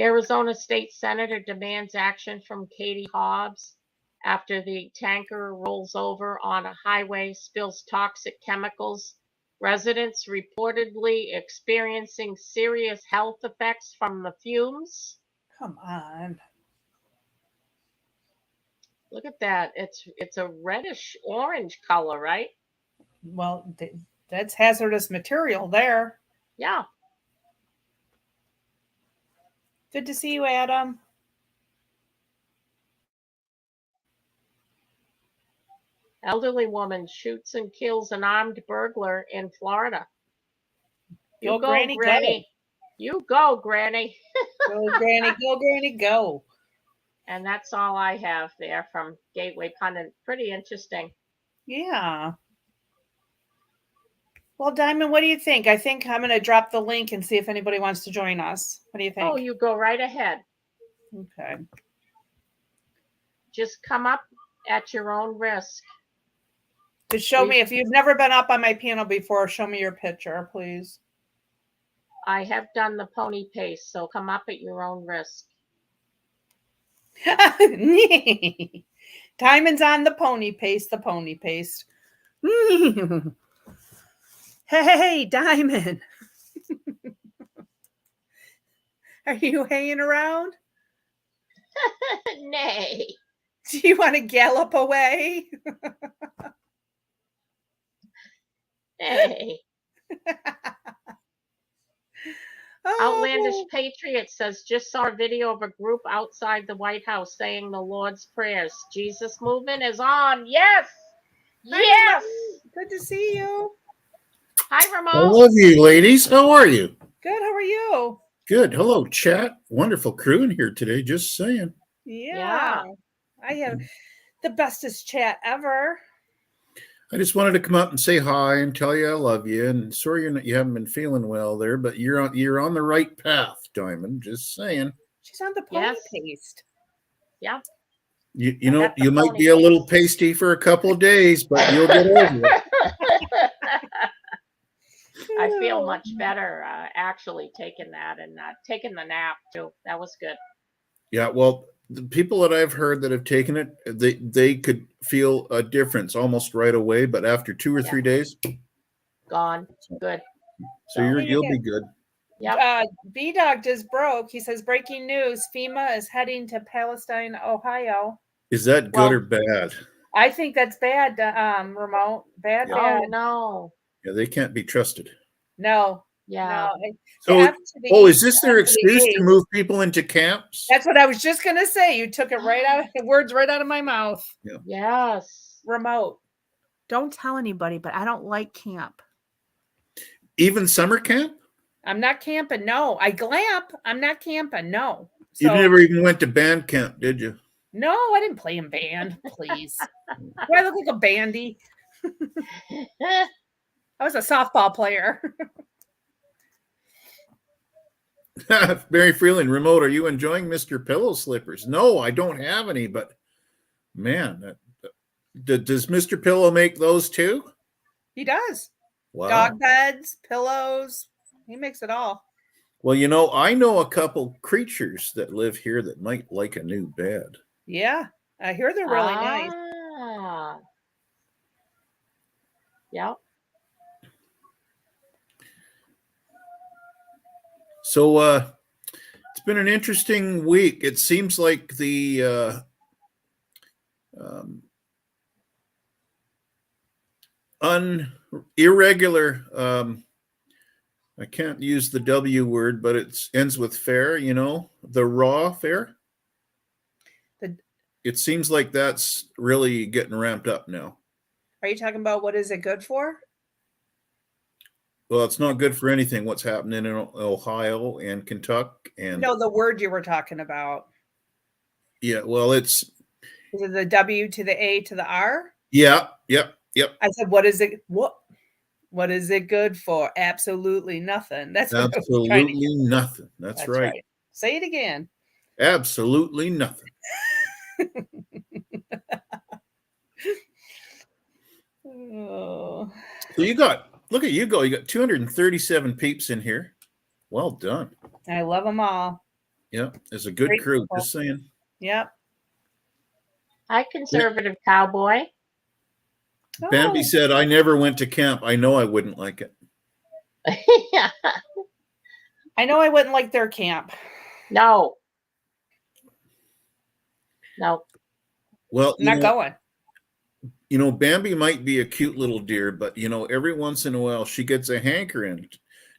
Arizona State Senator demands action from Katie Hobbs after the tanker rolls over on a highway, spills toxic chemicals. Residents reportedly experiencing serious health effects from the fumes. Come on. Look at that. It's a reddish orange color, right? Well, that's hazardous material there. Yeah. Good to see you, Adam. Elderly woman shoots and kills an armed burglar in Florida. You Go, go, Granny, Granny. You go, Granny. Go, Granny, go, Granny, go. And that's all I have there from Gateway Pundit. Pretty interesting. Yeah. Well, Diamond, what do you think? I think I'm going to drop the link and see if anybody wants to join us. What do you think? Oh, you go right ahead. Okay. Just come up at your own risk. Just show me, if you've never been up on my panel before, show me your picture, please. I have done the pony pace, so come up at your own risk. Diamond's on the pony paste, the pony paste. Hey, Diamond. Are you hanging around? Nay. Do you want to gallop away? Hey. Oh, Outlandish Patriot says, just saw a video of a group outside the White House saying the Lord's Prayers. Jesus movement is on. Yes. Hi, Yes. Ramon. Good to see you. Hi, I Ramon. love you, ladies. How are you? Good. How are you? Good. Hello, chat. Wonderful crew in here today. Just saying. Yeah. I have the bestest chat ever. I just wanted to come up and say hi and tell you I love you. And sorry you haven't been feeling well there, but you're on the right path, Diamond. Just saying. She's on the pony Yes. paste. Yeah. You know, got the you might pony be a little paste. pasty for a couple of days, but you'll get over it. I feel much better actually taking that and taking the nap too. That was good. Yeah, well, the people that I've heard that have taken it, they could feel a difference almost right away, but after 2 or 3 days, Gone. Good. so you'll be good. Yep. B-Dog just broke. He says, breaking news, FEMA is heading to Palestine, Ohio. Is that good or bad? I think that's bad, Remote. Bad. Oh, no. Yeah, they can't be trusted. No. Yeah. No. So, is this their excuse to move people into camps? That's what I was just going to say. You took it right out, words right out of my mouth. Yeah. Yes. Remote. Don't tell anybody, but I don't like camp. Even summer camp? I'm not camping. No, I glamp. I'm not camping. No. So, You never even went to band camp, did you? No, I didn't play in band. Please. Do I look like a bandy? I was a softball player. Mary Freeland, Remote, are you enjoying Mr. Pillow Slippers? No, I don't have any, but man, does Mr. Pillow make those too? He does. Wow. Dog beds, pillows. He makes it all. Well, I know a couple creatures that live here that might like a new bed. Yeah, I hear they're really nice. Yep. So it's been an interesting week. It seems like the irregular, I can't use the W word, but it ends with fair, the raw fair. It seems like that's really getting ramped up now. Are you talking about what is it good for? Well, it's not good for anything what's happening in Ohio and Kentucky. And no, the word you were talking about. Yeah, well, is it the W to the A to the R? Yeah, yep. I said, what is it? What is it good for? Absolutely nothing. That's absolutely nothing. That's right. Say it again. Absolutely nothing. Oh. So look at you go. You got 237 peeps in here. Well done. I love them all. Yeah, it's a good crew. People. Just saying. Yep. Hi, conservative cowboy. Bambi said, I never went to camp. I know I wouldn't like it. Yeah. I know I wouldn't like their camp. No. Well, I'm not going. Bambi might be a cute little deer, but every once in a while she gets a hankering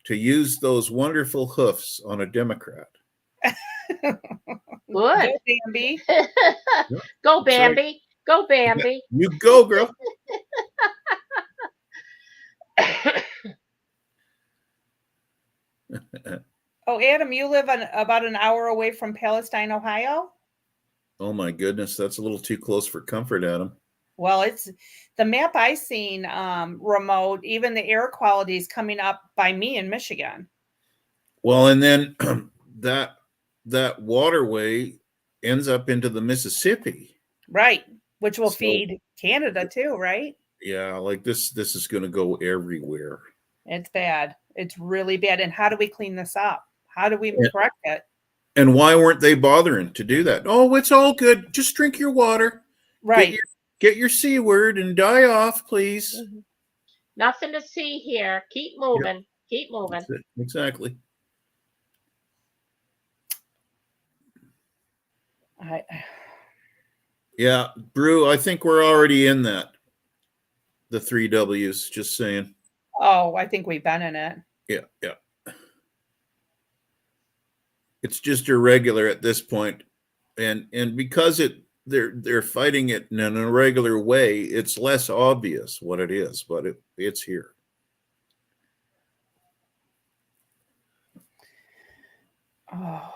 to use those wonderful hoofs on a Democrat. Good. Go, Bambi. Go, Bambi. Right. Go, Bambi. You go, girl. Oh, Adam, you live about an hour away from Palestine, Ohio? Oh, my goodness. That's a little too close for comfort, Adam. Well, it's the map I seen, Remote, even the air quality is coming up by me in Michigan. Well, and then that waterway ends up into the Mississippi. Right, which will feed Canada too, right? Yeah, like this is going to go everywhere. It's bad. It's really bad. And how do we clean this up? How do we correct it? And why weren't they bothering to do that? Oh, it's all good. Just drink your water. Right. Get your C word and die off, please. Mm-hmm. Nothing to see here. Keep moving. Yep. Keep moving. Exactly. Yeah, Brew, I think we're already in that. The 3 W's, just saying. Oh, I think we've been in it. Yeah. It's just irregular at this point. And because they're fighting it in an irregular way, it's less obvious what it is, but it's here. Oh.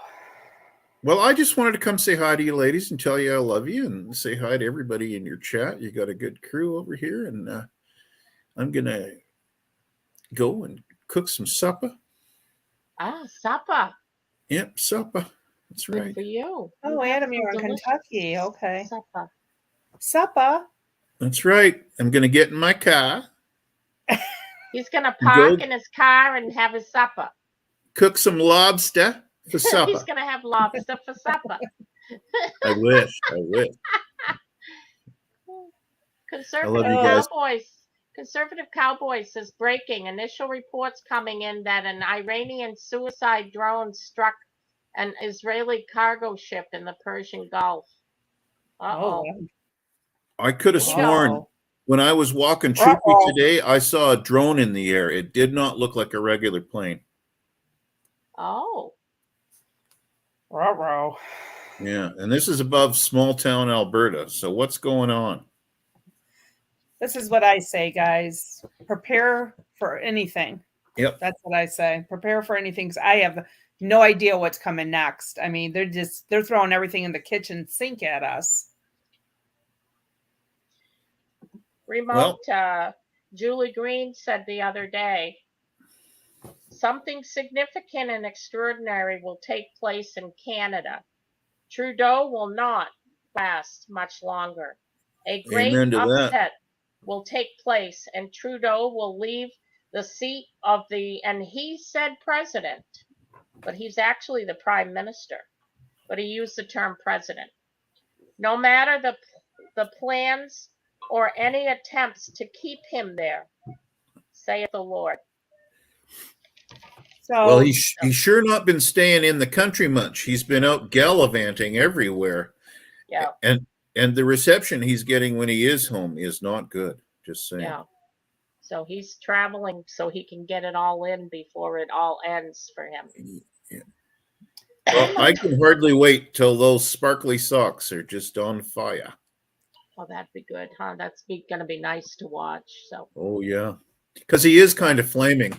Well, I just wanted to come say hi to you ladies and tell you I love you and say hi to everybody in your chat. You got a good crew over here, and I'm going to go and cook some supper. Supper. Yep, supper. That's right. Good for you. Oh, Adam, you're in Kentucky. Okay. Supper. Supper. That's right. I'm going to get in my car. He's gonna Go- park in his car and have his supper. Cook some lobster for supper. He's gonna have lobster for supper. I wish. I wish. Conservative you guys. Cowboys says breaking initial reports coming in that an Iranian suicide drone struck an Israeli cargo ship in the Persian Gulf. Uh-oh. I could have Here you sworn go. when I was walking Troopy today, I saw a drone in the air. It did not look like a regular plane. Oh. Ruh-roh. Yeah, and this is above small town Alberta. So what's going on? This is what I say, guys. Prepare for anything. Yep. That's what I say. Prepare for anything. 'Cause I have no idea what's coming next. I mean, they're throwing everything in the kitchen sink at us. Remote, Julie Green said the other day, something significant and extraordinary will take place in Canada. Trudeau will not last much longer. A great Amen to that. upset will take place, and Trudeau will leave the seat of and he said president, but he's actually the prime minister, but he used the term president. No matter the plans or any attempts to keep him there, saith the Lord. So, well, he's sure not been staying in the country much. He's been out gallivanting everywhere. Yeah. And the reception he's getting when he is home is not good. Just saying. Yeah. So he's traveling so he can get it all in before it all ends for him. Yeah. Well, I can hardly wait till those sparkly socks are just on fire. Oh, that'd be good, huh? That's going to be nice to watch. So. Oh yeah, because he is kind of flaming.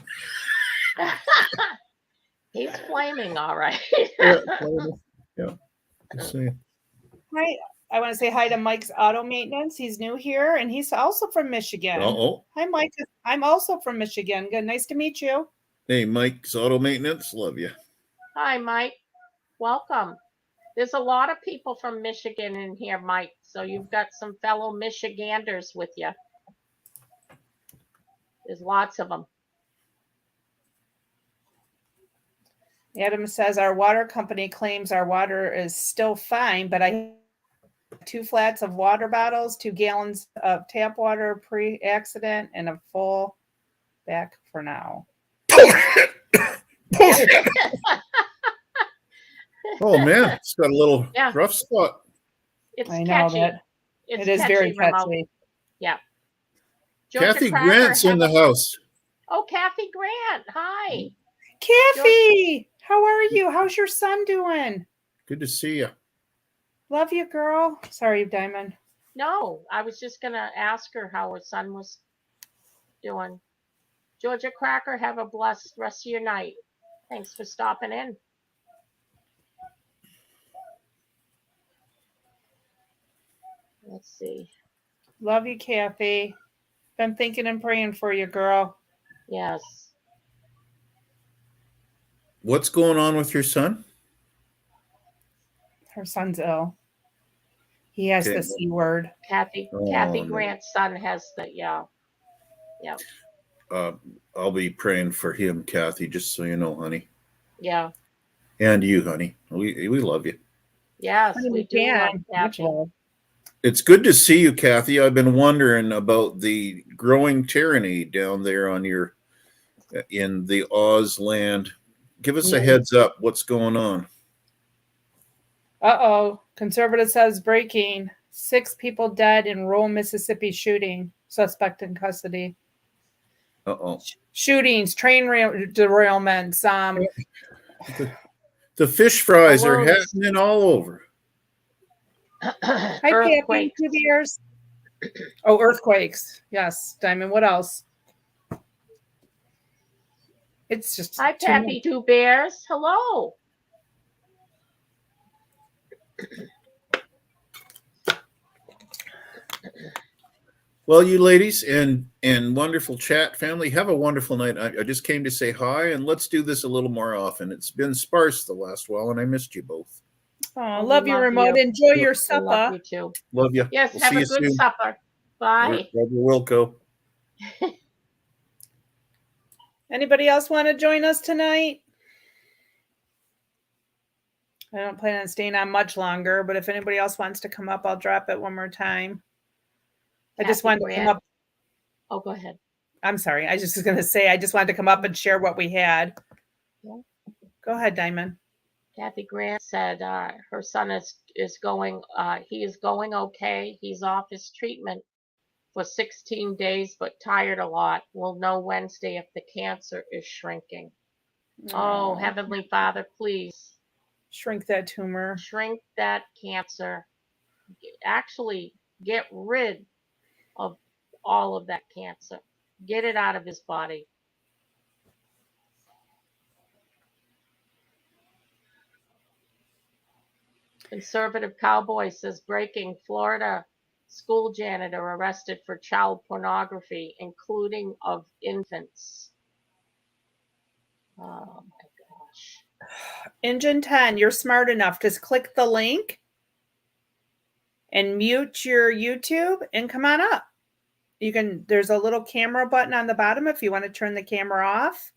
He's flaming, all right. Yeah. Just saying. Hi, I want to say hi to Mike's Auto Maintenance. He's new here, and he's also from Michigan. Uh-oh. Hi, Mike. I'm also from Michigan. Good, nice to meet you. Hey, Mike's Auto Maintenance. Love you. Hi, Mike. Welcome. There's a lot of people from Michigan in here, Mike. So you've got some fellow Michiganders with you. There's lots of them. Adam says our water company claims our water is still fine, but I have 2 flats of water bottles, 2 gallons of tap water pre-accident, and a full back for now. Oh man, it's got a little rough spot. It's I know catchy. that. It's it is catchy, very Remote. catchy. Yeah. Georgia Kathy Cracker Grant's in the house. Oh, Kathy Grant. Hi. Kathy, how are you? How's your son doing? Good to see you. Love you, girl. Sorry, Diamond. No, I was just going to ask her how her son was doing. Georgia Cracker, have a blessed rest of your night. Thanks for stopping in. Let's see. Love you, Kathy. Been thinking and praying for you, girl. Yes. What's going on with your son? Her son's ill. He has the C word. Kathy no. Grant's son has the, yeah. I'll be praying for him, Kathy, just so you know, honey. Yeah. And you, honey. We love you. Yes, we do love Kathy. It's good to see you, Kathy. I've been wondering about the growing tyranny down there in the Oz land. Give us a heads up. What's going on? Uh-oh. Conservative says breaking. 6 people dead in rural Mississippi shooting. Suspect in custody. Uh-oh. Shootings, train derailments. The fish fries are happening all over. Hi, Kathy. 2 beers. Oh, earthquakes. Yes, Diamond. What else? It's just. Hi, Pappy 2 Bears. Hello. Well, you ladies and wonderful chat family, have a wonderful night. I just came to say hi, and let's do this a little more often. It's been sparse the last while, and I missed you both. Oh, love you, Remote. Enjoy your supper. Love you too. Love you. Yes, We'll have see a you good soon. supper. Bye. Brother Wilco. Anybody else want to join us tonight? I don't plan on staying on much longer, but if anybody else wants to come up, I'll drop it one more time. I just Kathy wanted to come Grant. up. Oh, go ahead. I'm sorry. I just was going to say, I just wanted to come up and share what we had. Yeah. Go ahead, Diamond. Kathy Grant said her son is going. He is going okay. He's off his treatment for 16 days, but tired a lot. We'll know Wednesday if the cancer is shrinking. Oh, Heavenly Father, please shrink that tumor. Shrink that cancer. Actually, get rid of all of that cancer. Get it out of his body. Conservative Cowboy says breaking: Florida school janitor arrested for child pornography, including of infants. Oh my gosh. Engine 10, you're smart enough. Just click the link and mute your YouTube and come on up. There's a little camera button on the bottom if you want to turn the camera off,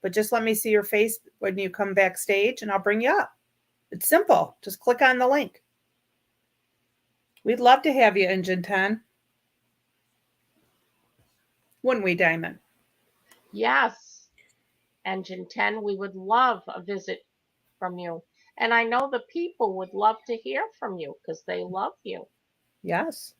but just let me see your face when you come backstage and I'll bring you up. It's simple. Just click on the link. We'd love to have you, Engine 10. Wouldn't we, Diamond? Yes. Engine 10, we would love a visit from you. And I know the people would love to hear from you because they love you. Yes.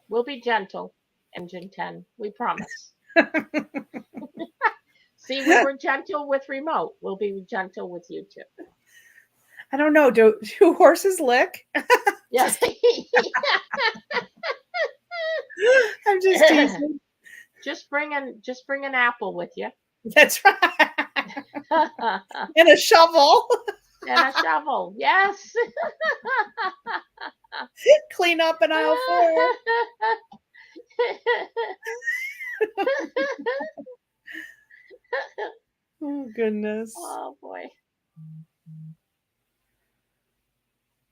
We'll be gentle, Engine 10. We promise. See, we were gentle with remote. We'll be gentle with you too. I don't know. Do horses lick? Yeah. I'm just teasing. Just bring an apple with you. That's right. And a shovel. And a shovel. Yes. Clean up in aisle 4. Oh, goodness. Oh, boy.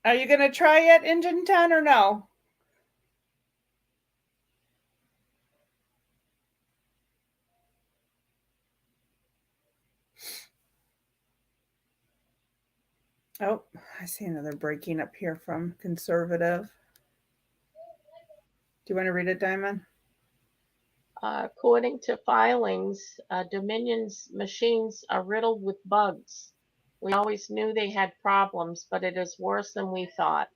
Are you going to try it, Engine 10, or no? Oh, I see another breaking up here from Conservative. Do you want to read it, Diamond? According to filings, Dominion's machines are riddled with bugs. We always knew they had problems, but it is worse than we thought.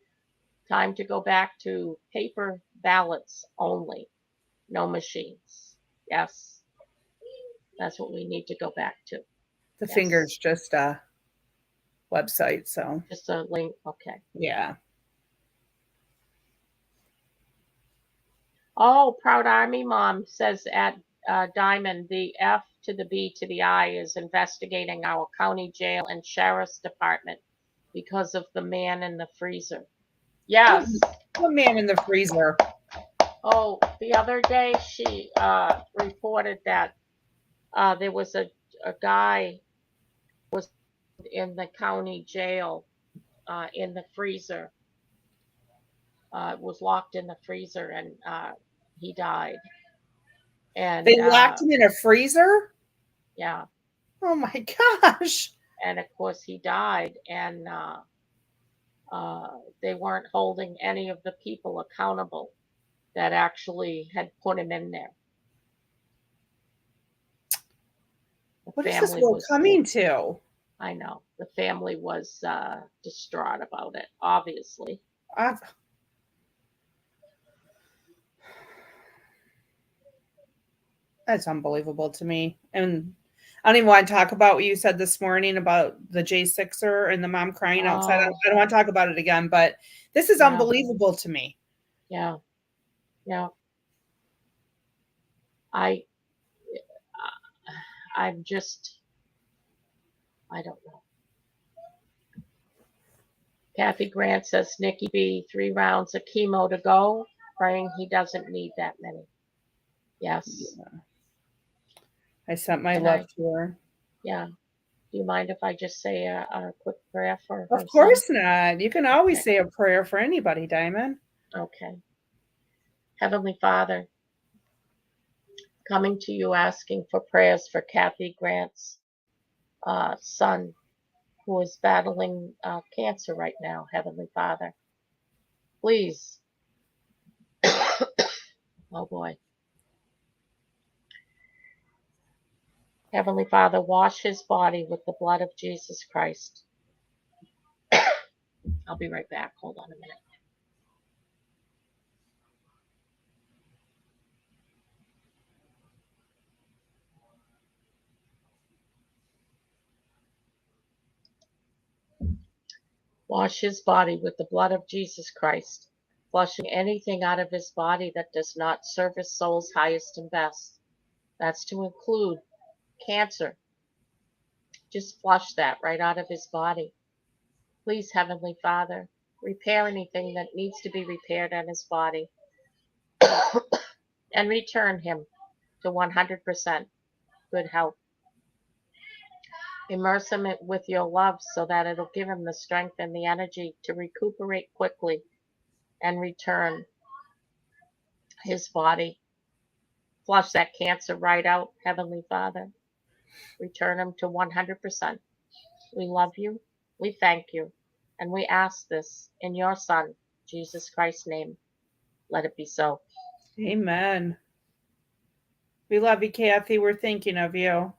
Time to go back to paper ballots only. No machines. Yes. That's what we need to go back to. The finger's just a website, so. Just a link. Okay. Yeah. Oh, Proud Army Mom says at Diamond, the F to the B to the I is investigating our county jail and sheriff's department because of the man in the freezer. Yes. The man in the freezer. Oh, the other day she reported that there was a guy was in the county jail in the freezer. Was locked in the freezer and he died. And they locked him in a freezer? Yeah. Oh my gosh. And of course he died, and they weren't holding any of the people accountable that actually had put him in there. What is this world coming to? I know. The family was distraught about it, obviously. That's unbelievable to me. And I don't even want to talk about what you said this morning about the J6er and the mom crying outside. I don't want to talk about it again, but this is unbelievable to me. Yeah. Yeah. I'm just, I don't know. Kathy Grant says, Nikki B, 3 rounds of chemo to go, praying he doesn't need that many. Yes. Yeah. I sent my love to her. Yeah. Do you mind if I just say a quick prayer for her? Of course not. You can always say a prayer for anybody, Diamond. Okay. Heavenly Father, coming to you asking for prayers for Kathy Grant's son, who is battling cancer right now, Heavenly Father. Please. Oh boy. Heavenly Father, wash his body with the blood of Jesus Christ. I'll be right back. Hold on a minute. Wash his body with the blood of Jesus Christ, flushing anything out of his body that does not serve his soul's highest and best. That's to include cancer. Just flush that right out of his body. Please, Heavenly Father, repair anything that needs to be repaired in his body and return him to 100% good health. Immerse him with your love so that it'll give him the strength and the energy to recuperate quickly and return his body. Flush that cancer right out, Heavenly Father. Return him to 100%. We love you, we thank you, and we ask this in your Son, Jesus Christ's name. Let it be so. Amen. We love you, Kathy. We're thinking of you.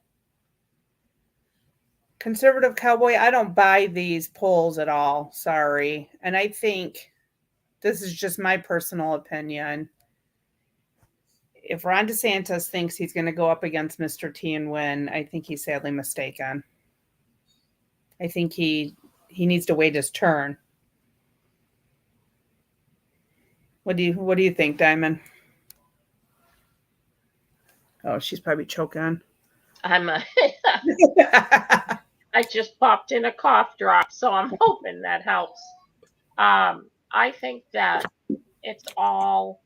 Conservative Cowboy, I don't buy these polls at all. Sorry. And I think this is just my personal opinion. If Ron DeSantis thinks he's going to go up against Mr. T and win, I think he's sadly mistaken. I think he needs to wait his turn. What do you think, Diamond? Oh, she's probably choking. I just popped in a cough drop, so I'm hoping that helps. I think that it's all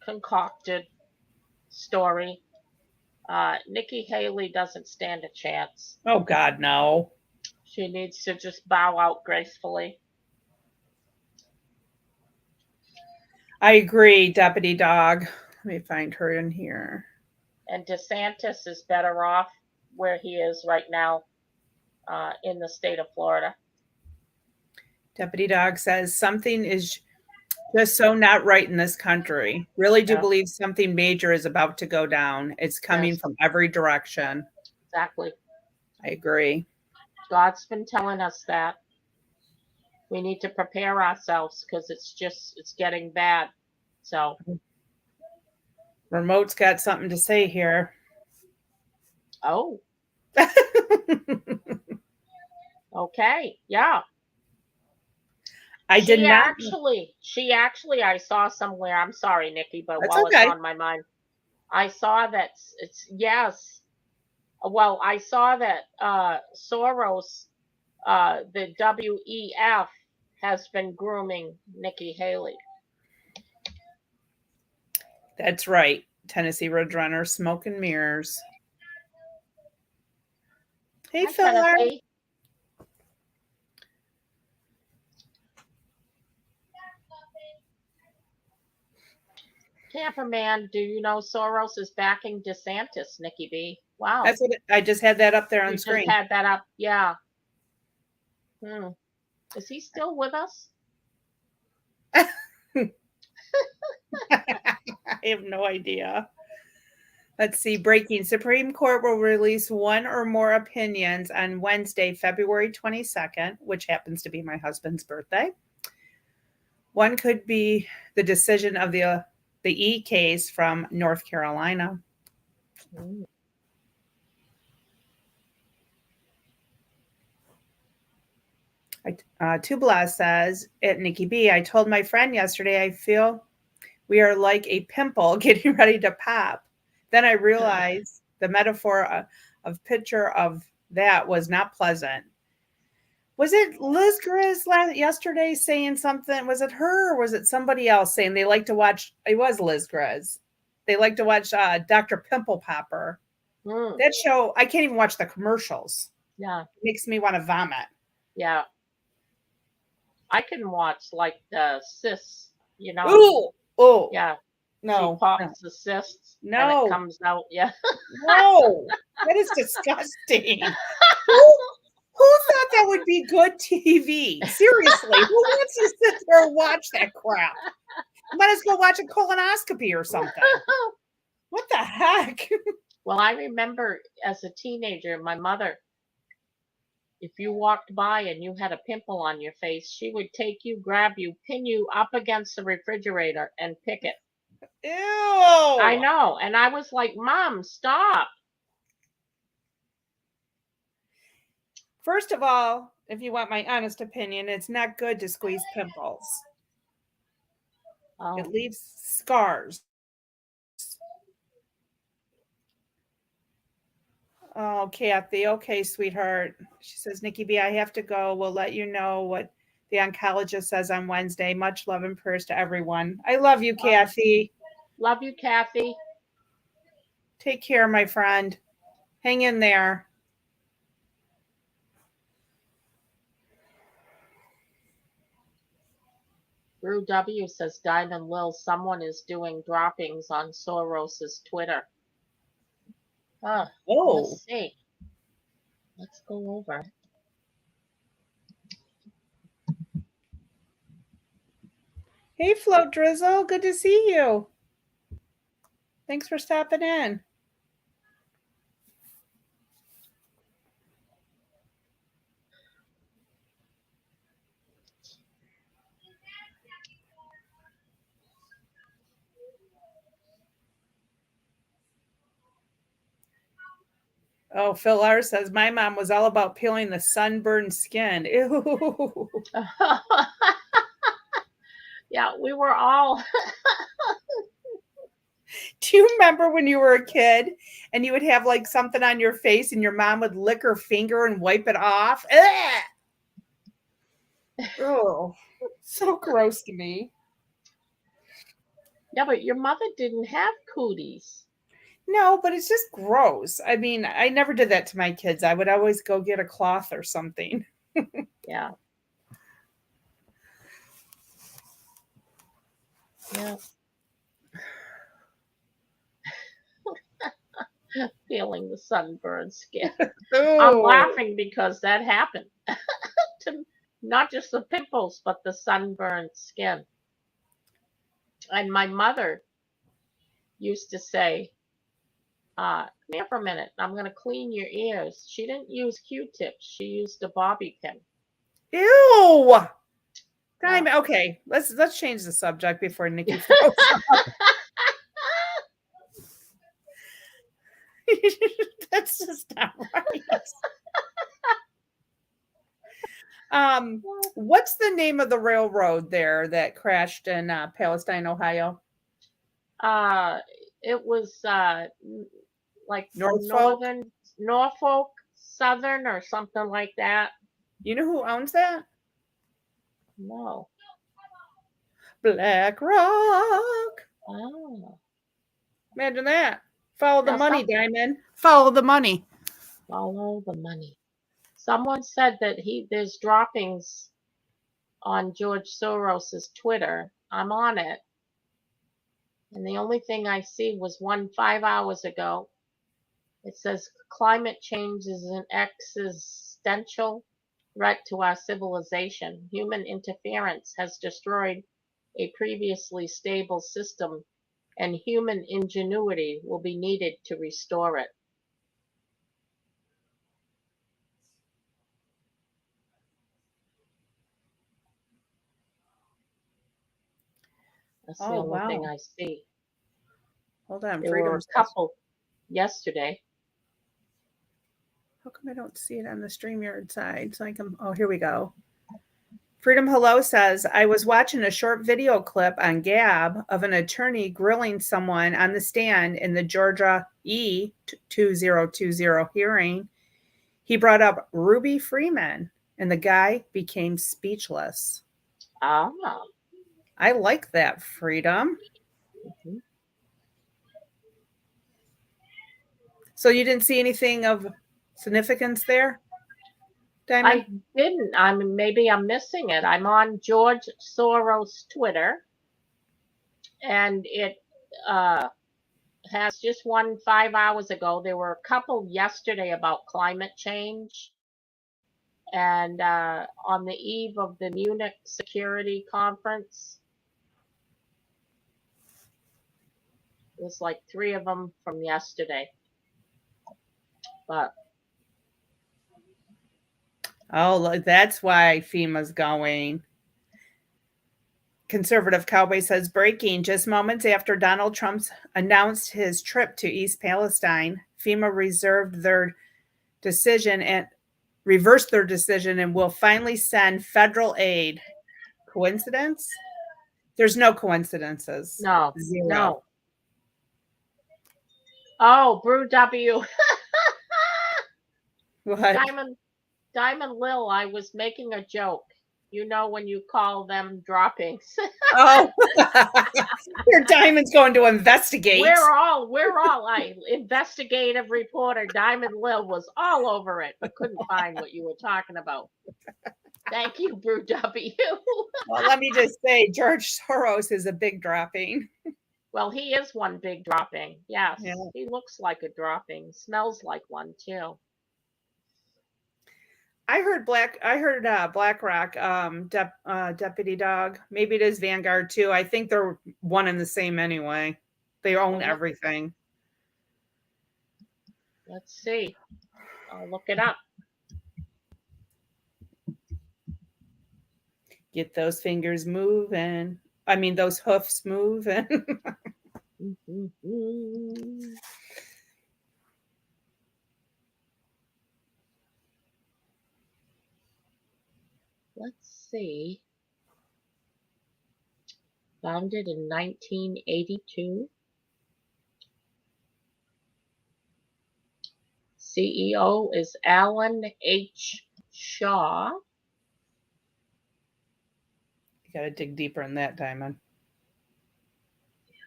concocted story. Nikki Haley doesn't stand a chance. Oh, God, no. She needs to just bow out gracefully. I agree, Deputy Dog. Let me find her in here. And DeSantis is better off where he is right now in the state of Florida. Deputy Dog says something is just so not right in this country. Really do believe something major is about to go down. It's coming from every direction. Exactly. I agree. God's been telling us that. We need to prepare ourselves because it's getting bad. So. Remote's got something to say here. Oh. Okay. Yeah. She actually, I saw somewhere, I'm sorry, Nikki, but That's while okay. It's on my mind, I saw that yes. Well, I saw that Soros, the WEF, has been grooming Nikki Haley. That's right. Tennessee Roadrunner, smoke and mirrors. Hey, Phil. Camperman, do you know Soros is backing DeSantis, Nikki B? Wow. That's what I just had that up there on screen. Just had that up, yeah. Is he still with us? I have no idea. Let's see. Breaking. Supreme Court will release one or more opinions on Wednesday, February 22nd, which happens to be my husband's birthday. One could be the decision of the E case from North Carolina. Tubala says, at Nikki B, I told my friend yesterday, I feel we are like a pimple getting ready to pop. Then I realized the metaphor of picture of that was not pleasant. Was it Liz Grizz yesterday saying something? Was it her or was it somebody else saying they like to watch? It was Liz Grizz. They like to watch Dr. Pimple Popper. That show, I can't even watch the commercials. Yeah. It makes me want to vomit. Yeah. I can watch like the cis, Ooh, Oh, Yeah. She no, pops the cysts and it no, comes out. Yeah. no. That is disgusting. Who thought that would be good TV? Seriously, who wants to sit there and watch that crap? Let us go watch a colonoscopy or something. What the heck? Well, I remember as a teenager, my mother, if you walked by and you had a pimple on your face, she would take you, grab you, pin you up against the refrigerator and pick it. Ew. I know. And I was like, Mom, stop. First of all, if you want my honest opinion, it's not good to squeeze pimples. Oh. It leaves scars. Oh, Kathy. Okay, sweetheart. She says, Nikki B, I have to go. We'll let you know what the oncologist says on Wednesday. Much love and prayers to everyone. I love you, Kathy. Love you, Kathy. Take care, my friend. Hang in there. Brew W says, Diamond Lil, someone is doing droppings on Soros's Twitter. Oh. Let's see. Let's go over. Hey, Float Drizzle. Good to see you. Thanks for stopping in. Oh, Phil R says, my mom was all about peeling the sunburned skin. Ew. Yeah, we were all. Do you remember when you were a kid and you would have like something on your face and your mom would lick her finger and wipe it off? Oh, so gross to me. Yeah, but your mother didn't have cooties. No, but it's just gross. I mean, I never did that to my kids. I would always go get a cloth or something. Yeah. Yeah. Feeling the sunburned skin. I'm laughing because that happened. Not just the pimples, but the sunburned skin. And my mother used to say, come here for a minute. I'm going to clean your ears. She didn't use Q-tips. She used a bobby pin. Ew. Okay, let's change the subject before Nikki throws up. That's just not right. What's the name of the railroad there that crashed in Palestine, Ohio? It was like Norfolk? Norfolk Southern or something like that. You know who owns that? No. BlackRock. Oh. Imagine that. Follow the Now money, Diamond. Follow the money. Follow the money. Someone said that there's droppings on George Soros's Twitter. I'm on it. And the only thing I see was one 5 hours ago. It says climate change is an existential threat to our civilization. Human interference has destroyed a previously stable system, and human ingenuity will be needed to restore it. That's the only thing I see. Hold on. There were a couple yesterday. How come I don't see it on the StreamYard side? So I can. Oh, here we go. Freedom Hello says, I was watching a short video clip on Gab of an attorney grilling someone on the stand in the Georgia E2020 hearing. He brought up Ruby Freeman, and the guy became speechless. Ah. I like that, Freedom. Mm-hmm. So you didn't see anything of significance there, Diamond? I didn't. Maybe I'm missing it. I'm on George Soros' Twitter, and it has just one 5 hours ago. There were a couple yesterday about climate change. And on the eve of the Munich Security Conference, there's like 3 of them from yesterday. But Oh, that's why FEMA's going. Conservative Cowboy says, breaking just moments after Donald Trump announced his trip to East Palestine, FEMA reversed their decision and will finally send federal aid. Coincidence? There's no coincidences. no, Zero. no. Oh, Brew W. What? Diamond Lil, I was making a joke. You know when you call them droppings. Oh, your Diamond's going to investigate. We're all investigative reporter Diamond Lil was all over it, but couldn't find what you were talking about. Thank you, Brew W. Well, let me just say, George Soros is a big dropping. Well, he is one big dropping. Yes, Yeah. he looks like a dropping. Smells like one too. I heard BlackRock, Deputy Dog. Maybe it is Vanguard too. I think they're one and the same anyway. They own everything. Let's see. I'll look it up. Get those fingers moving. I mean, those hoofs moving. Let's see. Founded in 1982. CEO is Alan H. Shaw. You got to dig deeper in that, Diamond.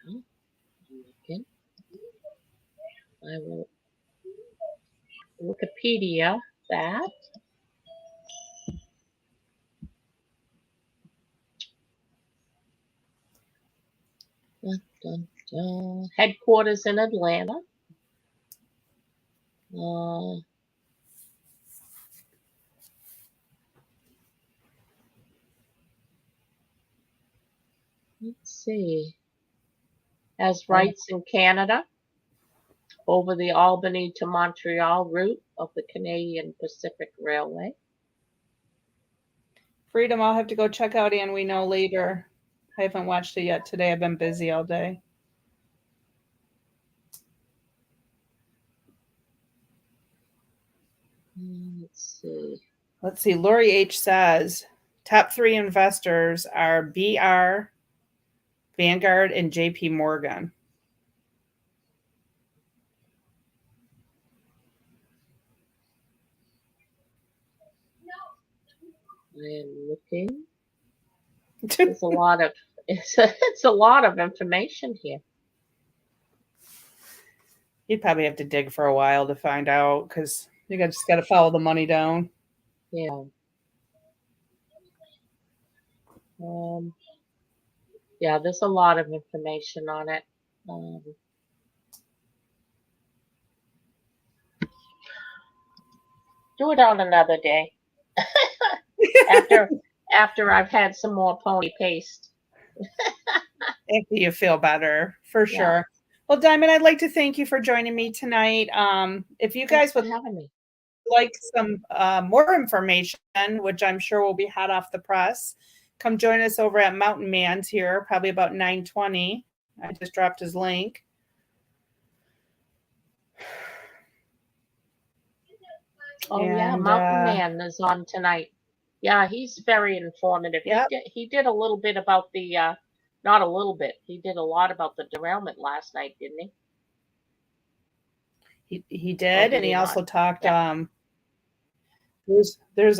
Yeah. Okay. I will Wikipedia that. Dun, dun, dun. Headquarters in Atlanta. Let's see. Has rights in Canada over the Albany to Montreal route of the Canadian Pacific Railway. Freedom, I'll have to go check out And We Know Later. I haven't watched it yet today. I've been busy all day. Let's see. Lori H says top 3 investors are BR, Vanguard, and JP Morgan. I am looking. There's a lot of it's a lot of information here. You'd probably have to dig for a while to find out because you just got to follow the money down. Yeah. Yeah, there's a lot of information on it. Do it on another day. after I've had some more pony paste. If you feel better, for sure. Well, Diamond, I'd like to thank you for joining me tonight. If you guys would like some more information, which I'm sure will be hot off the press, come join us over at Mountain Man's here, probably about 9:20. I just dropped his link. Oh, yeah, Mountain Man is on tonight. Yeah, he's very informative. Yep. He did a little bit about the, not a little bit. He did a lot about the derailment last night, didn't he? He did, and he also talked. There's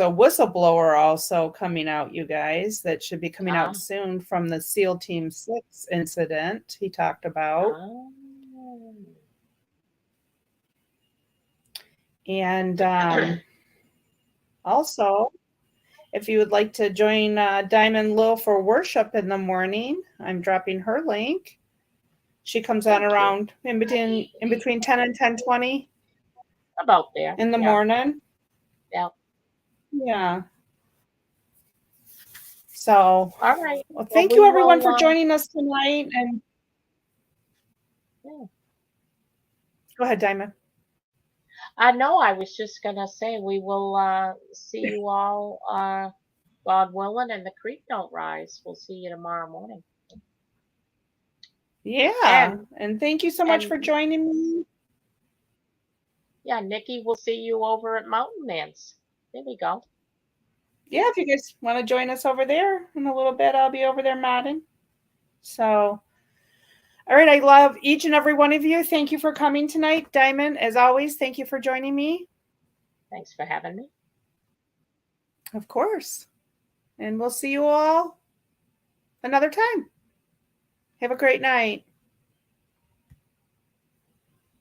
a whistleblower also coming out, you guys, that should be coming out soon from the SEAL Team 6 incident he talked about. And also, If you would like to join Diamond Lil for worship in the morning, I'm dropping her link. She comes on Thank you. around in between 10 and 10:20 About there. in the Yeah. morning. Yeah. Yeah. So, All right. well, thank you everyone for joining us tonight. And Yeah. go ahead, Diamond. I know. I was just gonna say we will see you all, God willing, and the creek don't rise. We'll see you tomorrow morning. Yeah. And thank you so much for joining me. Yeah, Nikki, we'll see you over at Mountain Dance. There we go. Yeah, if you guys want to join us over there in a little bit, I'll be over there modding. So, all right. I love each and every one of you. Thank you for coming tonight. Diamond, as always, thank you for joining me. Thanks for having me. Of course. And we'll see you all another time. Have a great night.